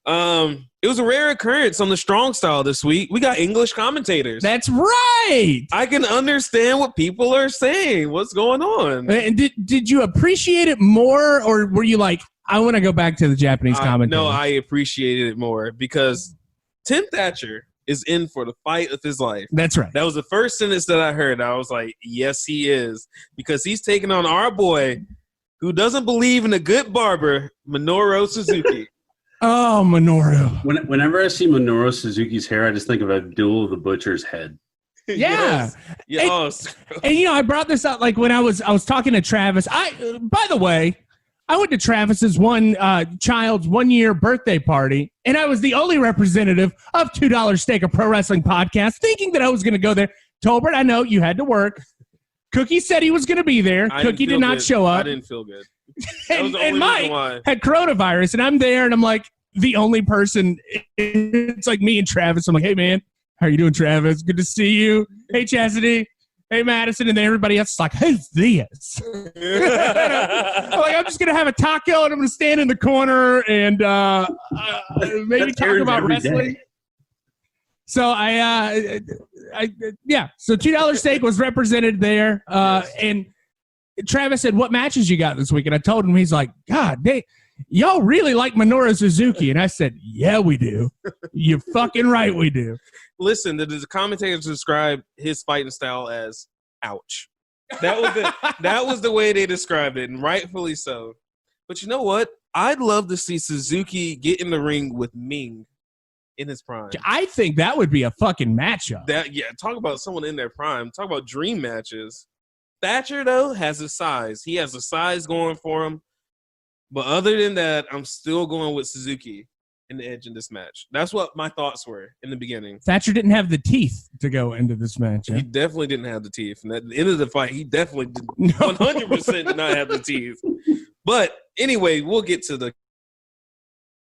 it was a rare occurrence on the Strong Style this week. We got English commentators. That's right. I can understand what people are saying. What's going on? And did you appreciate it more, or were you like, I want to go back to the Japanese commentary? No, I appreciated it more because Tim Thatcher is in for the fight of his life. That's right. That was the first sentence that I heard. I was like, yes, he is. Because he's taking on our boy who doesn't believe in a good barber, Minoru Suzuki. Oh, Minoru. Whenever I see Minoru Suzuki's hair, I just think of Abdul the Butcher's head. Yeah. Yes. And I brought this up when I was talking to Travis. By the way, I went to Travis's child's 1-year birthday party, and I was the only representative of $2 Steak, a pro wrestling podcast, thinking that I was going to go there. Tolbert, I know you had to work. Cookie said he was going to be there. Cookie did not show up. I didn't feel good. And Mike had coronavirus, and I'm there, and I'm like the only person. It's like me and Travis. I'm like, hey, man, how you doing, Travis? Good to see you. Hey, Chastity. Hey, Madison. And then everybody else is like, who's this? I'm just going to have a taco, and I'm going to stand in the corner and maybe talk about wrestling. Day. So So $2 Steak was represented there, and Travis said, what matches you got this week? And I told him, he's like, God, y'all really like Minoru Suzuki. And I said, yeah, we do. You're fucking right, we do. Listen, the commentators described his fighting style as ouch. That was the way they described it, and rightfully so. But you know what? I'd love to see Suzuki get in the ring with Ming in his prime. I think that would be a fucking matchup. Talk about someone in their prime. Talk about dream matches. Thatcher, though, has a size. He has a size going for him. But other than that, I'm still going with Suzuki in the edge in this match. That's what my thoughts were in the beginning. Thatcher didn't have the teeth to go into this match. He definitely didn't have the teeth. And at the end of the fight, he definitely 100% did not have the teeth. But anyway, we'll get to the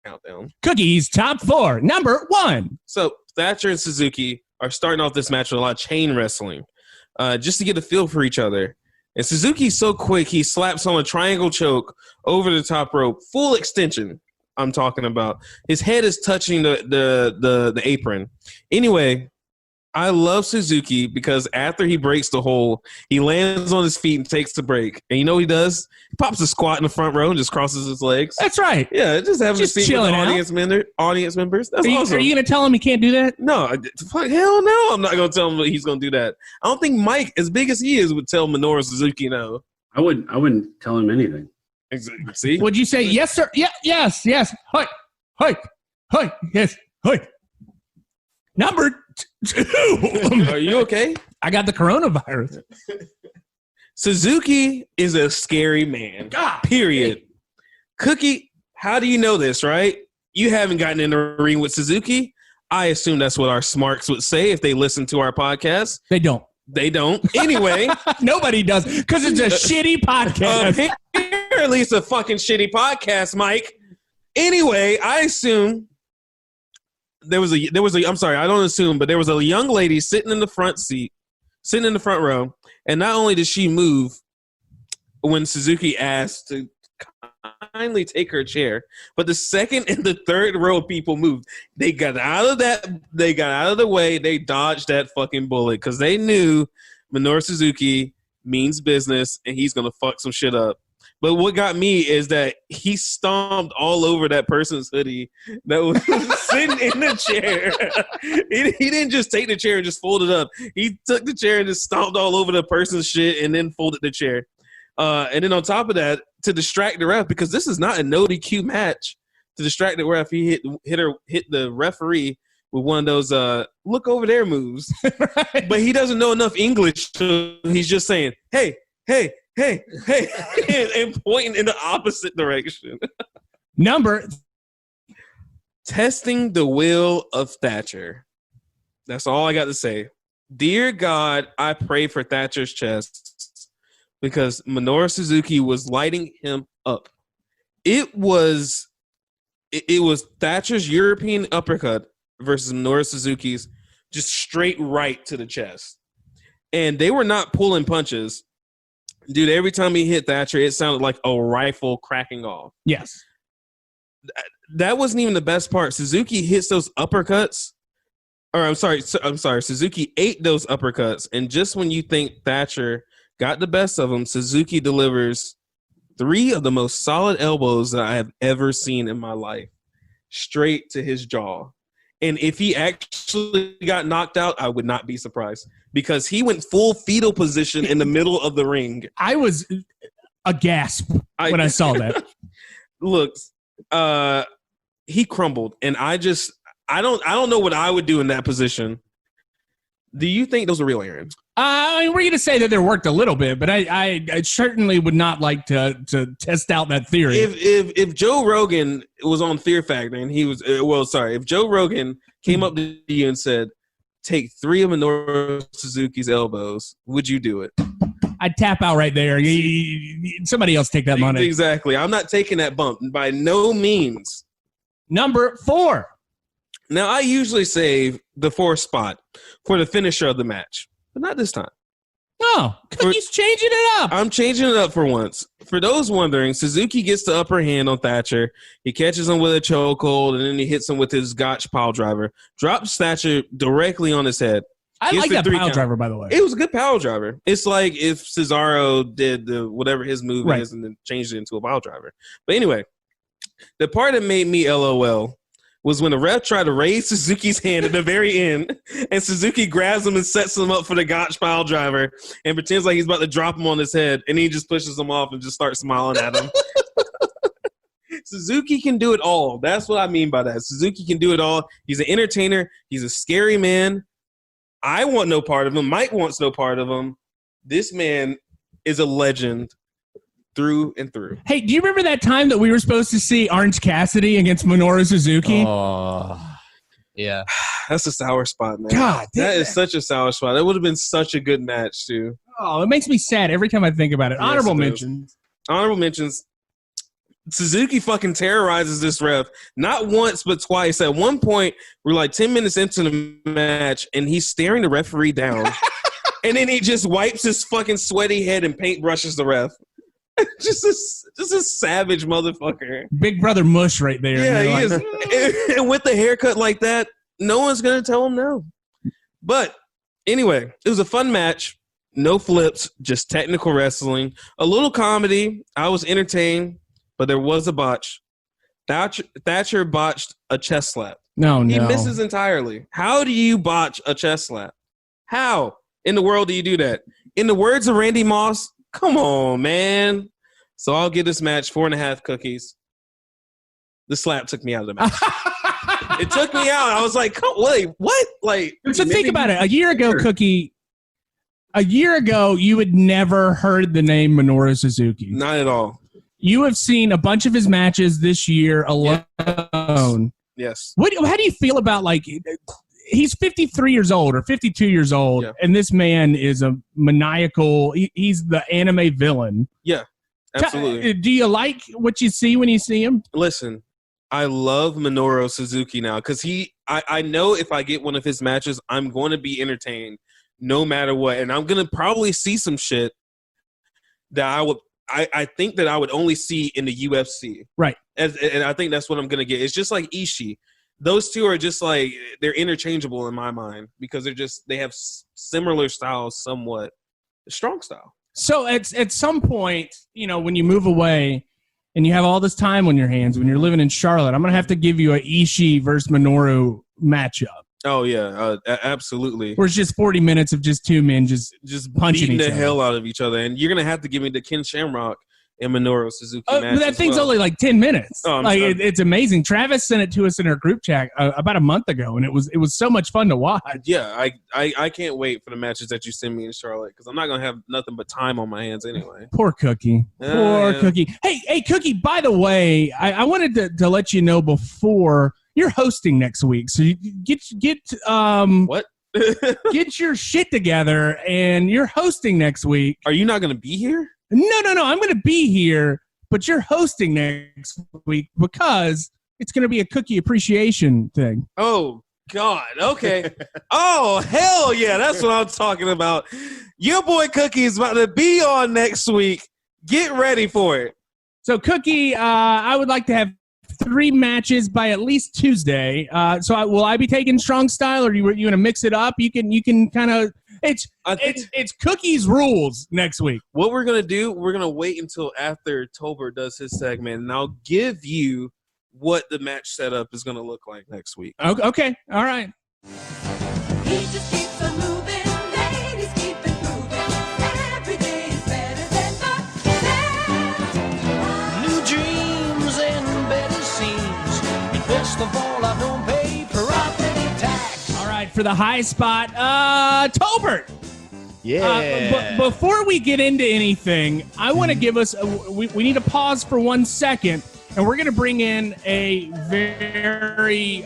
countdown. Cookie's top 4, number 1. So Thatcher and Suzuki are starting off this match with a lot of chain wrestling. Just to get a feel for each other. And Suzuki's so quick, he slaps on a triangle choke over the top rope, full extension, I'm talking about. His head is touching the apron. Anyway, I love Suzuki because after he breaks the hold, he lands on his feet and takes the break. And you know what he does? He pops a squat in the front row and just crosses his legs. That's right. Yeah, just having a seat with the audience members. That's awesome. Are you going to tell him he can't do that? No. Hell no. I'm not going to tell him he's going to do that. I don't think Mike, as big as he is, would tell Minoru Suzuki no. I wouldn't tell him anything. Exactly. See? Would you say, yes, sir? Yeah, yes. Hi. Yes. Hi. Number 2. Are you okay? I got the coronavirus. Suzuki is a scary man. God. Period. Cookie, how do you know this, right? You haven't gotten in the ring with Suzuki. I assume that's what our smarks would say if they listen to our podcast. They don't. They don't. Anyway. Nobody does because it's a shitty podcast. Apparently it's a fucking shitty podcast, Mike. Anyway, I assume there was a I'm sorry, I don't assume, but there was a young lady sitting in the front row, and not only did she move when Suzuki asked to kindly take her chair, but the second and the third row of people moved. They got out of the way, they dodged that fucking bullet because they knew Minoru Suzuki means business and he's gonna fuck some shit up. But what got me is that he stomped all over that person's hoodie that was sitting in the chair. He didn't just take the chair and just fold it up. He took the chair and just stomped all over the person's shit and then folded the chair. And then on top of that, to distract the ref, because this is not a no DQ match, to distract the ref, he hit the referee with one of those look over there moves. Right. But he doesn't know enough English, so he's just saying, hey, and pointing in the opposite direction. Number testing the will of Thatcher. That's all I got to say. Dear God, I pray for Thatcher's chest because Minoru Suzuki was lighting him up. It was Thatcher's European uppercut versus Minoru Suzuki's just straight right to the chest. And they were not pulling punches. Dude, every time he hit Thatcher, it sounded like a rifle cracking off. Yes. That wasn't even the best part. Suzuki hits those uppercuts. I'm sorry. Suzuki ate those uppercuts. And just when you think Thatcher got the best of him, Suzuki delivers 3 of the most solid elbows that I have ever seen in my life. Straight to his jaw. And if he actually got knocked out, I would not be surprised. Because he went full fetal position in the middle of the ring. I was aghast when I saw that. Look, he crumbled, and I don't know what I would do in that position. Do you think those are real, Aaron? We're going to say that they're worked a little bit, but I certainly would not like to test out that theory. If Joe Rogan was on Fear Factor and he was if Joe Rogan came up to you and said, take 3 of Minoru Suzuki's elbows, would you do it? I'd tap out right there. Somebody else take that money. Exactly. I'm not taking that bump by no means. Number 4. Now, I usually save the 4th spot for the finisher of the match, but not this time. No, he's changing it up. I'm changing it up for once. For those wondering, Suzuki gets the upper hand on Thatcher. He catches him with a chokehold, and then he hits him with his gotch pile driver. Drops Thatcher directly on his head. I like that pile driver, by the way. It was a good pile driver. It's like if Cesaro did whatever his move is and then changed it into a pile driver. But anyway, the part that made me LOL was when the ref tried to raise Suzuki's hand at the very end, and Suzuki grabs him and sets him up for the gotch pile driver and pretends like he's about to drop him on his head, and he just pushes him off and just starts smiling at him. Suzuki can do it all. That's what I mean by that. Suzuki can do it all. He's an entertainer. He's a scary man. I want no part of him. Mike wants no part of him. This man is a legend through and through. Hey, do you remember that time that we were supposed to see Orange Cassidy against Minoru Suzuki? Oh, yeah. That's a sour spot, man. God, that is such a sour spot. That would have been such a good match, too. Oh, it makes me sad every time I think about it. Yes, Honorable mentions. Honorable mentions. Suzuki fucking terrorizes this ref. Not once, but twice. At one point, we're like 10 minutes into the match, and he's staring the referee down. And then he just wipes his fucking sweaty head and paintbrushes the ref. just a savage motherfucker. Big brother mush right there. Yeah, he is. And with the haircut like that, no one's going to tell him no. But anyway, it was a fun match. No flips, just technical wrestling. A little comedy. I was entertained, but there was a botch. Thatcher botched a chest slap. No. He misses entirely. How do you botch a chest slap? How in the world do you do that? In the words of Randy Moss, come on, man. So I'll give this match 4.5 cookies. The slap took me out of the match. It took me out. I was like, wait, what? Like, so think about it. A year ago, Cookie, you had never heard the name Minoru Suzuki. Not at all. You have seen a bunch of his matches this year alone. Yes. How do you feel about, like, he's 53 years old or 52 years old, and this man is a maniacal, he's the anime villain. Yeah, absolutely. Do you like what you see when you see him? Listen, I love Minoru Suzuki now because I know if I get one of his matches, I'm going to be entertained no matter what. And I'm going to probably see some shit that I think that I would only see in the UFC. Right. And I think that's what I'm going to get. It's just like Ishii. Those two are just like, they're interchangeable in my mind because they have similar styles somewhat. Strong style. So at some point, when you move away and you have all this time on your hands, when you're living in Charlotte, I'm going to have to give you a Ishii versus Minoru matchup. Oh, yeah, absolutely. Where it's just 40 minutes of just two men just punching beating each the other. hell out of each other. And you're going to have to give me the Ken Shamrock and Minoru Suzuki match. But that thing's only like 10 minutes. Oh, it's amazing. Travis sent it to us in our group chat about a month ago, and it was so much fun to watch. Yeah, I can't wait for the matches that you send me in Charlotte because I'm not going to have nothing but time on my hands anyway. Poor Cookie. Cookie. Hey, Cookie, by the way, I wanted to let you know before you're hosting next week. So you get what? Get your shit together, and you're hosting next week. Are you not going to be here? No. I'm going to be here, but you're hosting next week because it's going to be a cookie appreciation thing. Oh, God. Okay. Oh, hell yeah. That's what I'm talking about. Your boy Cookie is about to be on next week. Get ready for it. So, Cookie, I would like to have 3 matches by at least Tuesday. Will I be taking strong style, or you going to mix it up? You can kind of. It's Cookie's rules next week. What we're going to do, we're going to wait until after Tolbert does his segment, and I'll give you what the match setup is going to look like next week. Okay. All right. He just keeps on moving, ladies keep it moving. Every day is better than the New dreams and better scenes. And best of all, I don't pay property tax. All right, for the high spot, Tolbert. Yeah. Before we get into anything, I want to give us we need to pause for 1 second, and we're going to bring in a very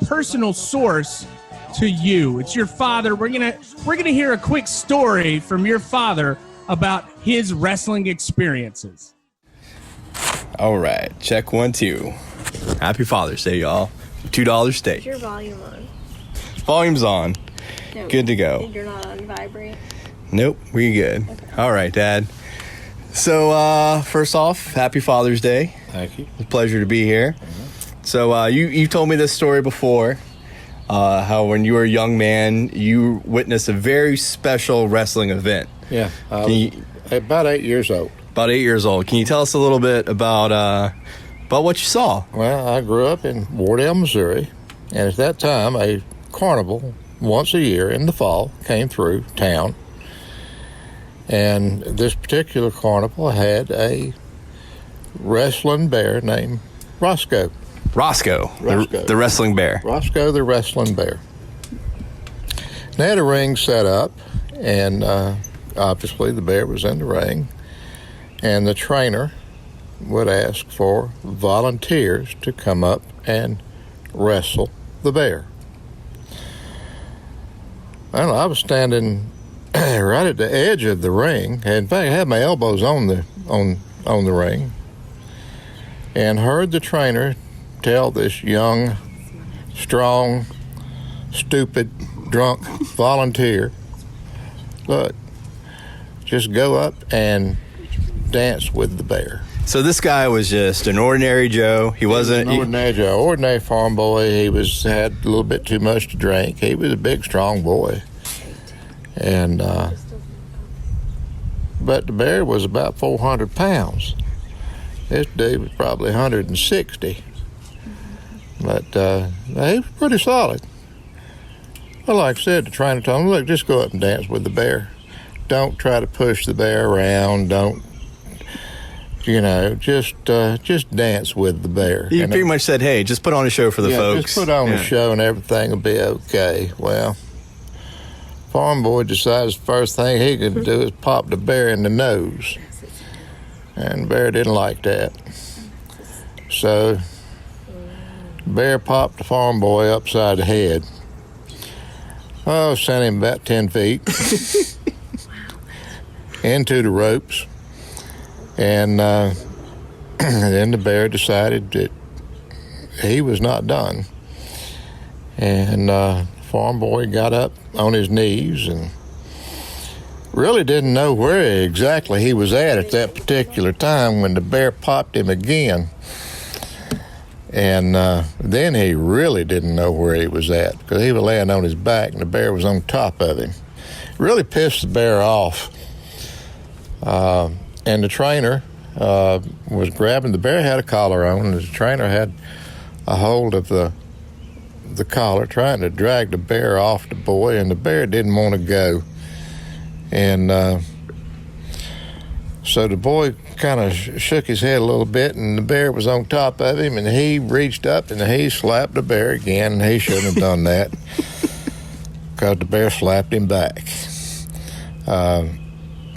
personal source to you. It's your father. We're gonna hear a quick story from your father about his wrestling experiences. All right, check 1, 2. Happy Father's Day, y'all. $2 steak. Is your volume on? Volume's on. No, Good to go. You're not on vibrate? Nope, we good. Okay. All right, Dad. So, first off, happy Father's Day. Thank you. It's a pleasure to be here. Mm-hmm. So, you told me this story before, how when you were a young man, you witnessed a very special wrestling event. Yeah, about 8 years old. About 8 years old. Can you tell us a little bit about what you saw? Well, I grew up in Wardell, Missouri, and at that time, a carnival once a year in the fall came through town. And this particular carnival had a wrestling bear named Roscoe. Roscoe. The wrestling bear. Roscoe the wrestling bear. They had a ring set up, and obviously the bear was in the ring. And the trainer would ask for volunteers to come up and wrestle the bear. Well, I was standing right at the edge of the ring. In fact, I had my elbows on the ring, and heard the trainer tell this young, strong, stupid, drunk volunteer, "Look, just go up and dance with the bear." So this guy was just an ordinary Joe. He wasn't an ordinary Joe, ordinary farm boy. He had a little bit too much to drink. He was a big, strong boy, and but the bear was about 400 pounds. This dude was probably 160, but he was pretty solid. Well, like I said, the trainer told him, "Look, just go up and dance with the bear. Don't try to push the bear around. Don't just dance with the bear. You pretty much said, hey, just put on a show for the folks. Just put on a show and everything will be okay. Well, farm boy decides the first thing he could do is pop the bear in the nose. And the bear didn't like that. So the bear popped the farm boy upside the head. Oh, sent him about 10 feet into the ropes. And then the bear decided that he was not done. And farm boy got up on his knees and really didn't know where exactly he was at that particular time when the bear popped him again. And then he really didn't know where he was at because he was laying on his back and the bear was on top of him. Really pissed the bear off. And the trainer was grabbing, the bear had a collar on, and the trainer had a hold of the collar, trying to drag the bear off the boy, and the bear didn't want to go. And so the boy kind of shook his head a little bit, and the bear was on top of him, and he reached up and he slapped the bear again, and he shouldn't have done that because the bear slapped him back.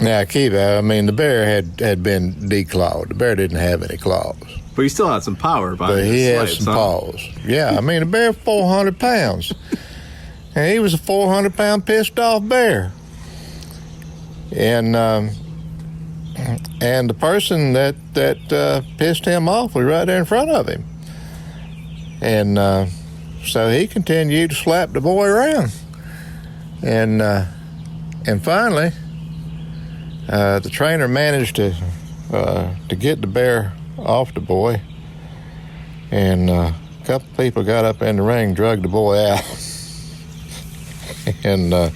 Now, the bear had been declawed. The bear didn't have any claws. But he still had some power. But he had some paws. Yeah, the bear 400 pounds. And he was a 400-pound pissed off bear. And the person that pissed him off was right there in front of him. And so he continued to slap the boy around. And finally, the trainer managed to get the bear off the boy, and a couple people got up in the ring, dragged the boy out, and the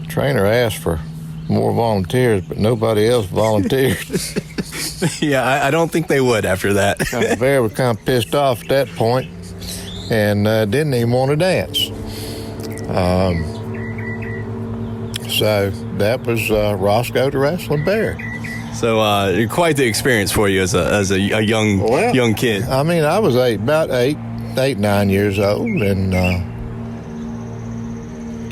trainer asked for more volunteers, but nobody else volunteered. Yeah, I don't think they would after that. The bear was kind of pissed off at that point, and didn't even want to dance. So that was Roscoe the Wrestling Bear. So quite the experience for you as a young kid. I was about 9 years old, and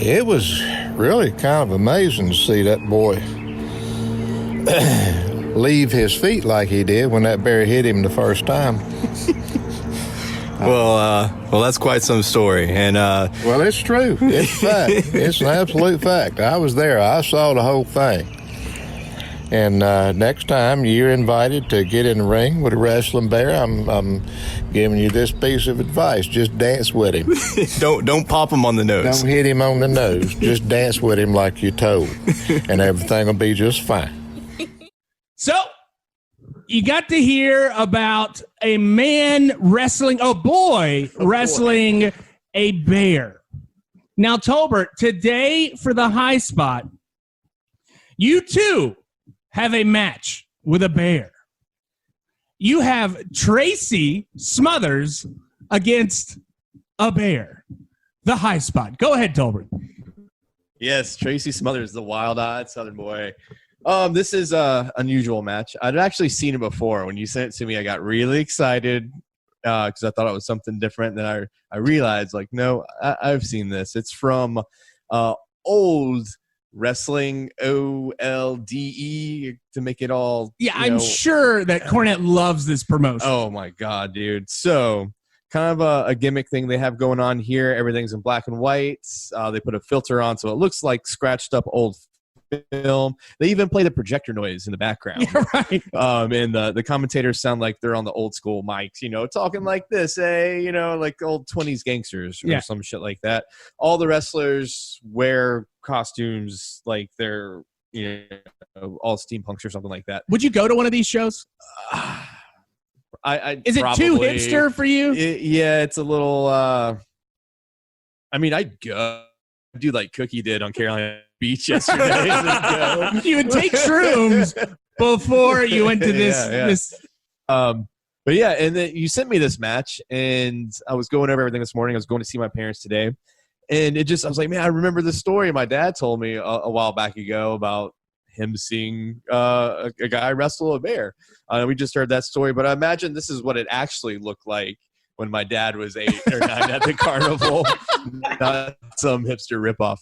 it was really kind of amazing to see that boy leave his feet like he did when that bear hit him the first time. Well, that's quite some story, and well, it's true. It's a fact. It's an absolute fact. I was there. I saw the whole thing. And next time you're invited to get in the ring with a wrestling bear, I'm giving you this piece of advice: just dance with him. Don't pop him on the nose. Don't hit him on the nose. Just dance with him like you're told, and everything will be just fine. So, you got to hear about a man wrestling, wrestling a bear. Now, Tolbert, today for the high spot, you too have a match with a bear. You have Tracy Smothers against a bear. The high spot. Go ahead, Tolbert. Yes, Tracy Smothers, the wild-eyed Southern boy. This is a unusual match. I'd actually seen it before. When you sent it to me, I got really excited because I thought it was something different. Then I realized, no, I've seen this. It's from old wrestling, OLDE, to make it all. Yeah, I'm sure that Cornette loves this promotion. Oh my God, dude. So kind of a gimmick thing they have going on here. Everything's in black and white. They put a filter on so it looks like scratched up old film. They even play the projector noise in the background. Yeah, right. And the commentators sound like they're on the old school mics, talking like this, like old 20s gangsters or some shit like that. All the wrestlers wear costumes like they're, all steampunks or something like that. Would you go to one of these shows? Is it too hipster for you? Yeah, it's a little. I'd go. I'd do like Cookie did on Carolina Beach yesterday. You would take shrooms before you went to this. But yeah, and then you sent me this match, and I was going over everything this morning. I was going to see my parents today, and I was like, man, I remember this story my dad told me a while back ago about him seeing a guy wrestle a bear. We just heard that story, but I imagine this is what it actually looked like when my dad was 8 or 9 at the carnival, not some hipster ripoff.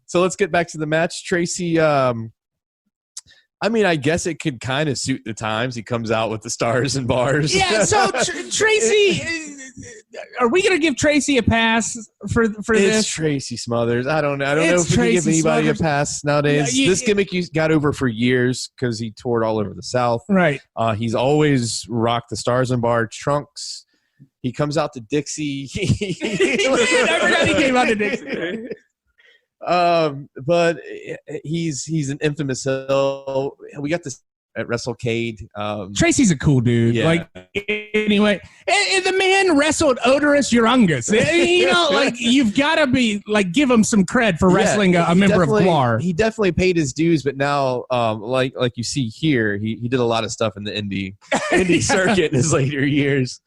So let's get back to the match. Tracy, I mean, I guess it could kind of suit the times. He comes out with the stars and bars. Yeah, so Tracy, are we going to give Tracy a pass for It's this? Tracy Smothers. I don't know. I don't know It's if we can give Tracy anybody Smothers. a pass nowadays. Yeah, This gimmick got over for years because he toured all over the South. Right. He's always rocked the stars and bars trunks. He comes out to Dixie. He did. I forgot he came out to Dixie. But he's an infamous heel. We got this at WrestleCade. Tracy's a cool dude. Yeah. Like, anyway, and the man wrestled Odorous Urungus. You know, like, you've got to be, like, give him some cred for wrestling a member of GWAR. He definitely paid his dues, but now, like you see here, he did a lot of stuff in the indie circuit in his later years.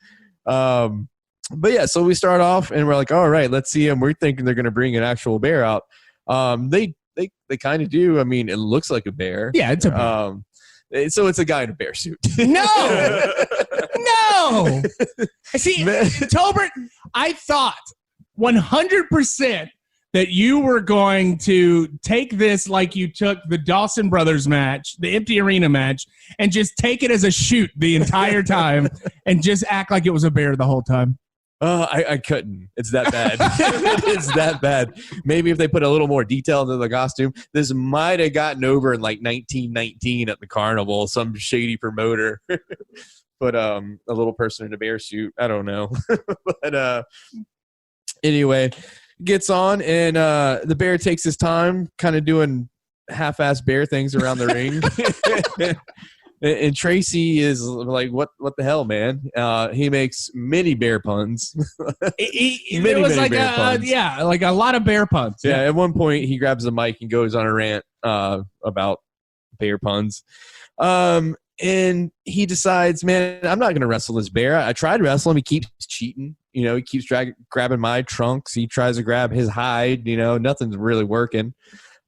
But yeah, so we start off and we're like, all right, let's see him. We're thinking they're going to bring an actual bear out. They kind of do. I mean, it looks like a bear. Yeah, it's a bear. So it's a guy in a bear suit. No. See, Tolbert, I thought 100% that you were going to take this like you took the Dawson Brothers match, the empty arena match, and just take it as a shoot the entire time and just act like it was a bear the whole time. I couldn't. It's that bad. It's that bad. Maybe if they put a little more detail into the costume, this might have gotten over in like 1919 at the carnival, some shady promoter. But a little person in a bear suit. I don't know. But anyway, gets on and the bear takes his time, kind of doing half-ass bear things around the ring. And Tracy is like, what the hell, man? He makes many bear puns. It was like like a lot of bear puns. Yeah, at one point he grabs the mic and goes on a rant about bear puns. And he decides, man, I'm not going to wrestle this bear. I tried to wrestle him. He keeps cheating. You know, he keeps grabbing my trunks. He tries to grab his hide. You know, nothing's really working.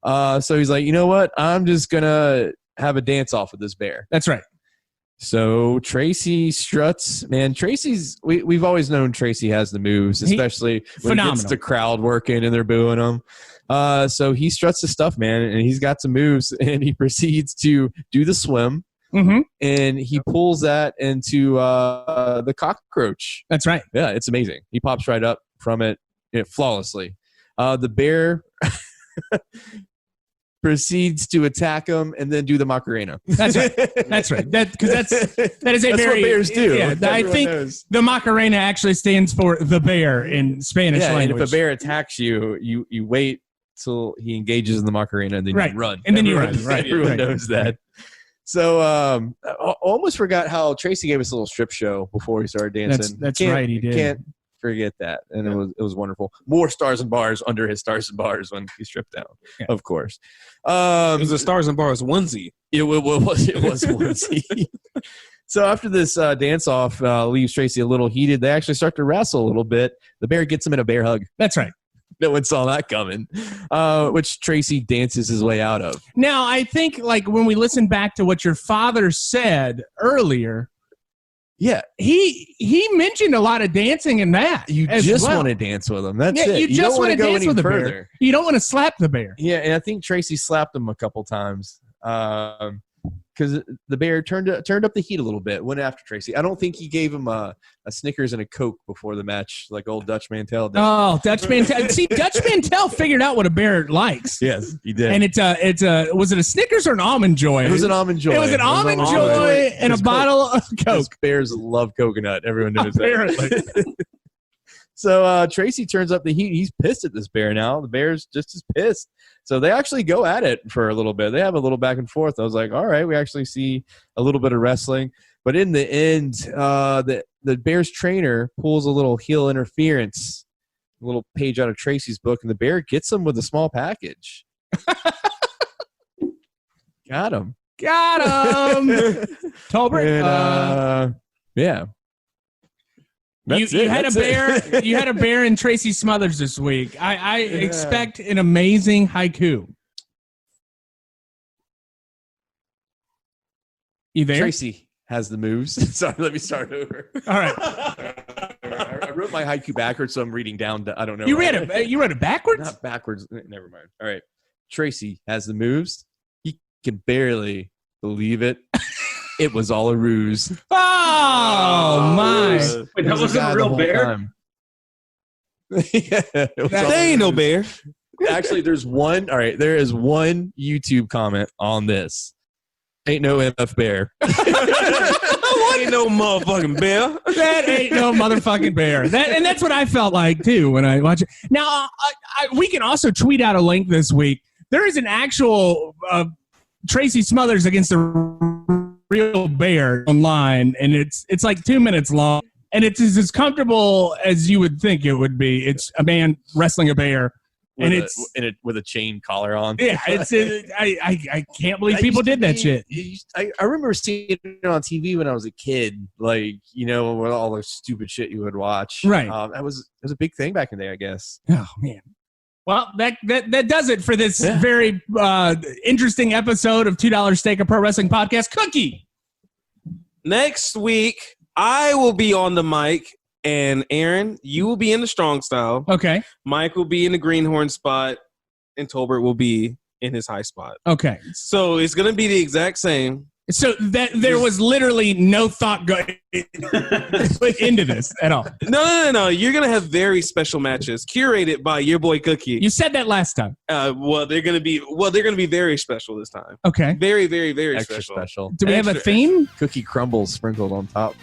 So he's like, you know what? I'm just going to have a dance off with this bear. That's right. So Tracy struts. Man, we've always known Tracy has the moves, especially when he gets the crowd working and they're booing him. So he struts his stuff, man, and he's got some moves, and he proceeds to do the swim. Mm-hmm. And he pulls that into the cockroach. That's right. Yeah, it's amazing. He pops right up from it flawlessly. The bear proceeds to attack him and then do the Macarena. That's right. That's right. That is a That's very what bears do. Yeah, I think the Macarena actually stands for the bear in Spanish language. And if a bear attacks you, you wait till he engages in the Macarena and then you run. And then you run. Right. Everyone knows that. So I almost forgot how Tracy gave us a little strip show before he started dancing. That's right, he did. Can't forget that. And it was wonderful. More stars and bars under his stars and bars when he stripped down, of course. It was a stars and bars onesie. It was onesie. So after this dance off leaves Tracy a little heated, they actually start to wrestle a little bit. The bear gets him in a bear hug. That's right. No one saw that coming, which Tracy dances his way out of. Now, I think, like, when we listen back to what your father said earlier, yeah, he mentioned a lot of dancing in that. You just want to dance with him. That's it. You just want to dance with the further. bear. You don't want to slap the bear. Yeah, and I think Tracy slapped him a couple times because the bear turned up the heat a little bit. Went after Tracy. I don't think he gave him a Snickers and a Coke before the match, like old Dutch Mantel did. Oh, Dutch Mantel. See, Dutch Mantel figured out what a bear likes. Yes, he did. And was it a Snickers or an Almond Joy? It was an Almond Joy. It was an Almond Joy and a bottle of Coke. Bears love coconut. Everyone knows that. So Tracy turns up the heat. He's pissed at this bear now. The bear's just as pissed. So they actually go at it for a little bit. They have a little back and forth. I was like, all right, we actually see a little bit of wrestling. But in the end, the bear's trainer pulls a little heel interference, a little page out of Tracy's book, and the bear gets him with a small package. Got him. Tolbert. And, yeah. You had a bear. You had a bear in Tracy Smothers this week. I expect an amazing haiku. You there? Tracy has the moves. Sorry, let me start over. All right. I wrote my haiku backwards, so I'm reading down. I don't know. You read it. You wrote it backwards. Not backwards. Never mind. All right. Tracy has the moves. He can barely believe it. It was all a ruse. Oh my! Wait, that wasn't a real bear? Yeah, That ain't no bear. Actually, there's one. All right, there is one YouTube comment on this. Ain't no MF bear. Ain't no motherfucking bear. That ain't no motherfucking bear. And that's what I felt like too when I watch it. Now, we can also tweet out a link this week. There is an actual Tracy Smothers against a real bear online, and it's like 2 minutes long, and it's as comfortable as you would think it would be. It's a man wrestling a bear. With a chain collar on. Yeah, I can't believe people did that shit. I remember seeing it on TV when I was a kid, like, you know, with all the stupid shit you would watch. Right. It was a big thing back in the day, I guess. Oh man. Well, that does it for this very interesting episode of $2 Steak, a Pro Wrestling Podcast. Cookie. Next week, I will be on the mic. And Aaron, you will be in the strong style. Okay. Mike will be in the greenhorn spot, and Tolbert will be in his high spot. Okay. So it's going to be the exact same. So that there was literally no thought going into this at all. No. You're going to have very special matches curated by your boy Cookie. You said that last time. Well, they're going to be very special this time. Okay. Very, very, very Extra special. Do we have a theme? Cookie crumbles sprinkled on top.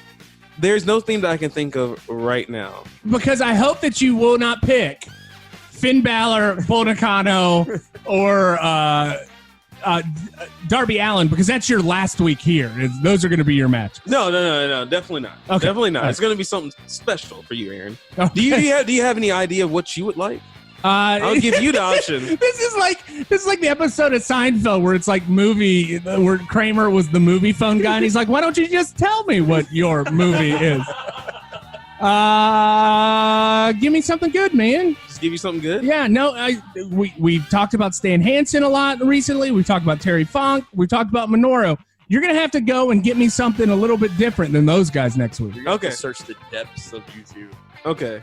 There's no theme that I can think of right now. Because I hope that you will not pick Finn Balor, Bull Nakano, or Darby Allin, because that's your last week here. Those are going to be your matches. No, definitely not. Okay. Definitely not. Right. It's going to be something special for you, Aaron. Okay. Do you have any idea of what you would like? I'll give you the option. This is like the episode of Seinfeld where it's like where Kramer was the movie phone guy, and he's like, "Why don't you just tell me what your movie is?" Give me something good, man. Just give you something good? Yeah, no, we've talked about Stan Hansen a lot recently. We've talked about Terry Funk. We've talked about Minoru. You're going to have to go and get me something a little bit different than those guys next week. Okay. Search the depths of YouTube. Okay.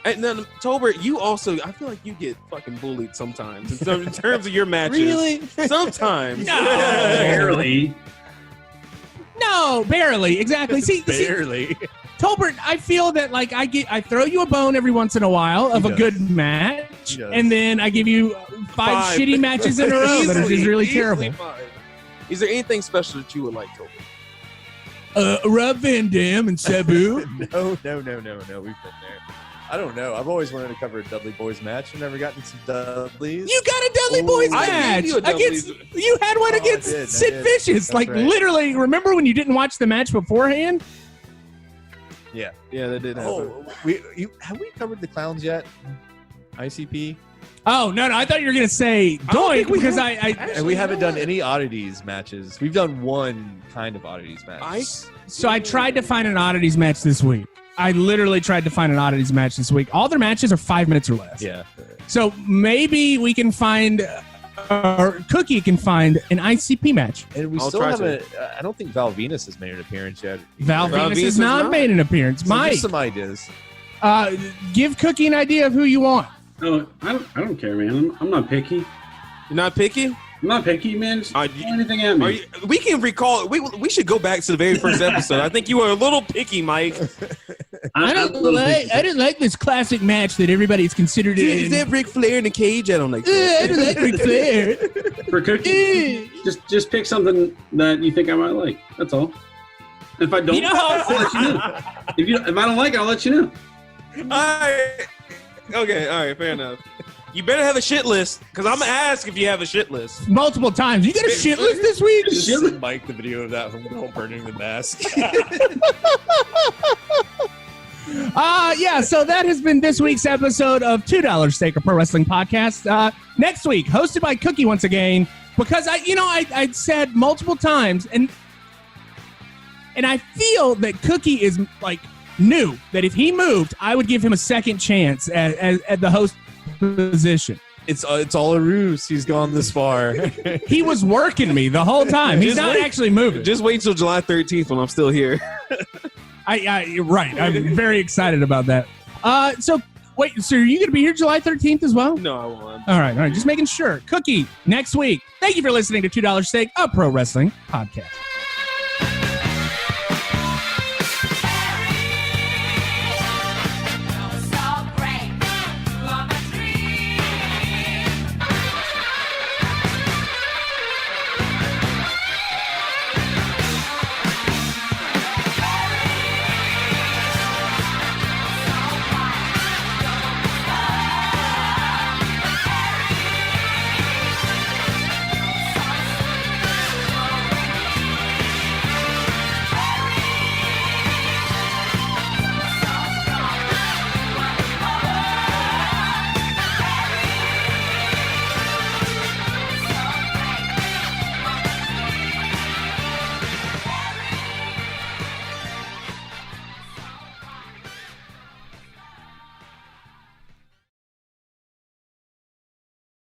And then, Tolbert, you also, I feel like you get fucking bullied sometimes in terms of your matches. Really? Sometimes. No. Barely. No, barely. Exactly. Barely. Tolbert, I feel that like I throw you a bone every once in a while of a good match, and then I give you five shitty matches in a row that are just really terrible. Five. Is there anything special that you would like, Tolbert? Rob Van Dam and Sabu. No. We've been there. I don't know. I've always wanted to cover a Dudley Boys match. I've never gotten some Dudleys. You got a Dudley Boys match. You had one against Sid Vicious. That's like right. Literally, remember when you didn't watch the match beforehand? Yeah, that did happen. Have we covered the clowns yet? ICP? Oh, no, I thought you were going to say Doink because we haven't done any oddities matches. We've done one kind of oddities match. So I tried to find an oddities match this week. I literally tried to find an oddities match this week. All their matches are 5 minutes or less. Yeah. So maybe we can find, or Cookie can find an ICP match. And we still haven't, I don't think Val Venus has made an appearance yet. Val Venus has not made an appearance. So Mike, give some ideas. Give Cookie an idea of who you want. No, I don't care, man. I'm not picky. You're not picky? I'm not picky, man. Just throw anything at me. We can recall. We should go back to the very first episode. I think you were a little picky, Mike. I didn't like this classic match that everybody's considered. Is that Ric Flair in the cage? I don't like that. I don't like Ric Flair. For Cookie, just pick something that you think I might like. That's all. If I don't, I'll let you know. If I don't like it, I'll let you know. All right. Okay. All right. Fair enough. You better have a shit list, because I'm going to ask if you have a shit list. Multiple times. You got a shit list this week? Just send Mike the video of that from burning the mask. Yeah, so that has been this week's episode of $2 Steak, a Pro Wrestling Podcast. Next week, hosted by Cookie once again, because I'd said multiple times, and I feel that Cookie is like knew that if he moved, I would give him a second chance at the host position. It's all a ruse. He's gone this far. He was working me the whole time. He's Just not wait. actually moving. Just wait till July 13th when I'm still here. You're right. I'm very excited about that. So wait, so are you going to be here July 13th as well? No, I won't. All right. Just making sure. Cookie, next week. Thank you for listening to $2 Steak, a pro wrestling podcast.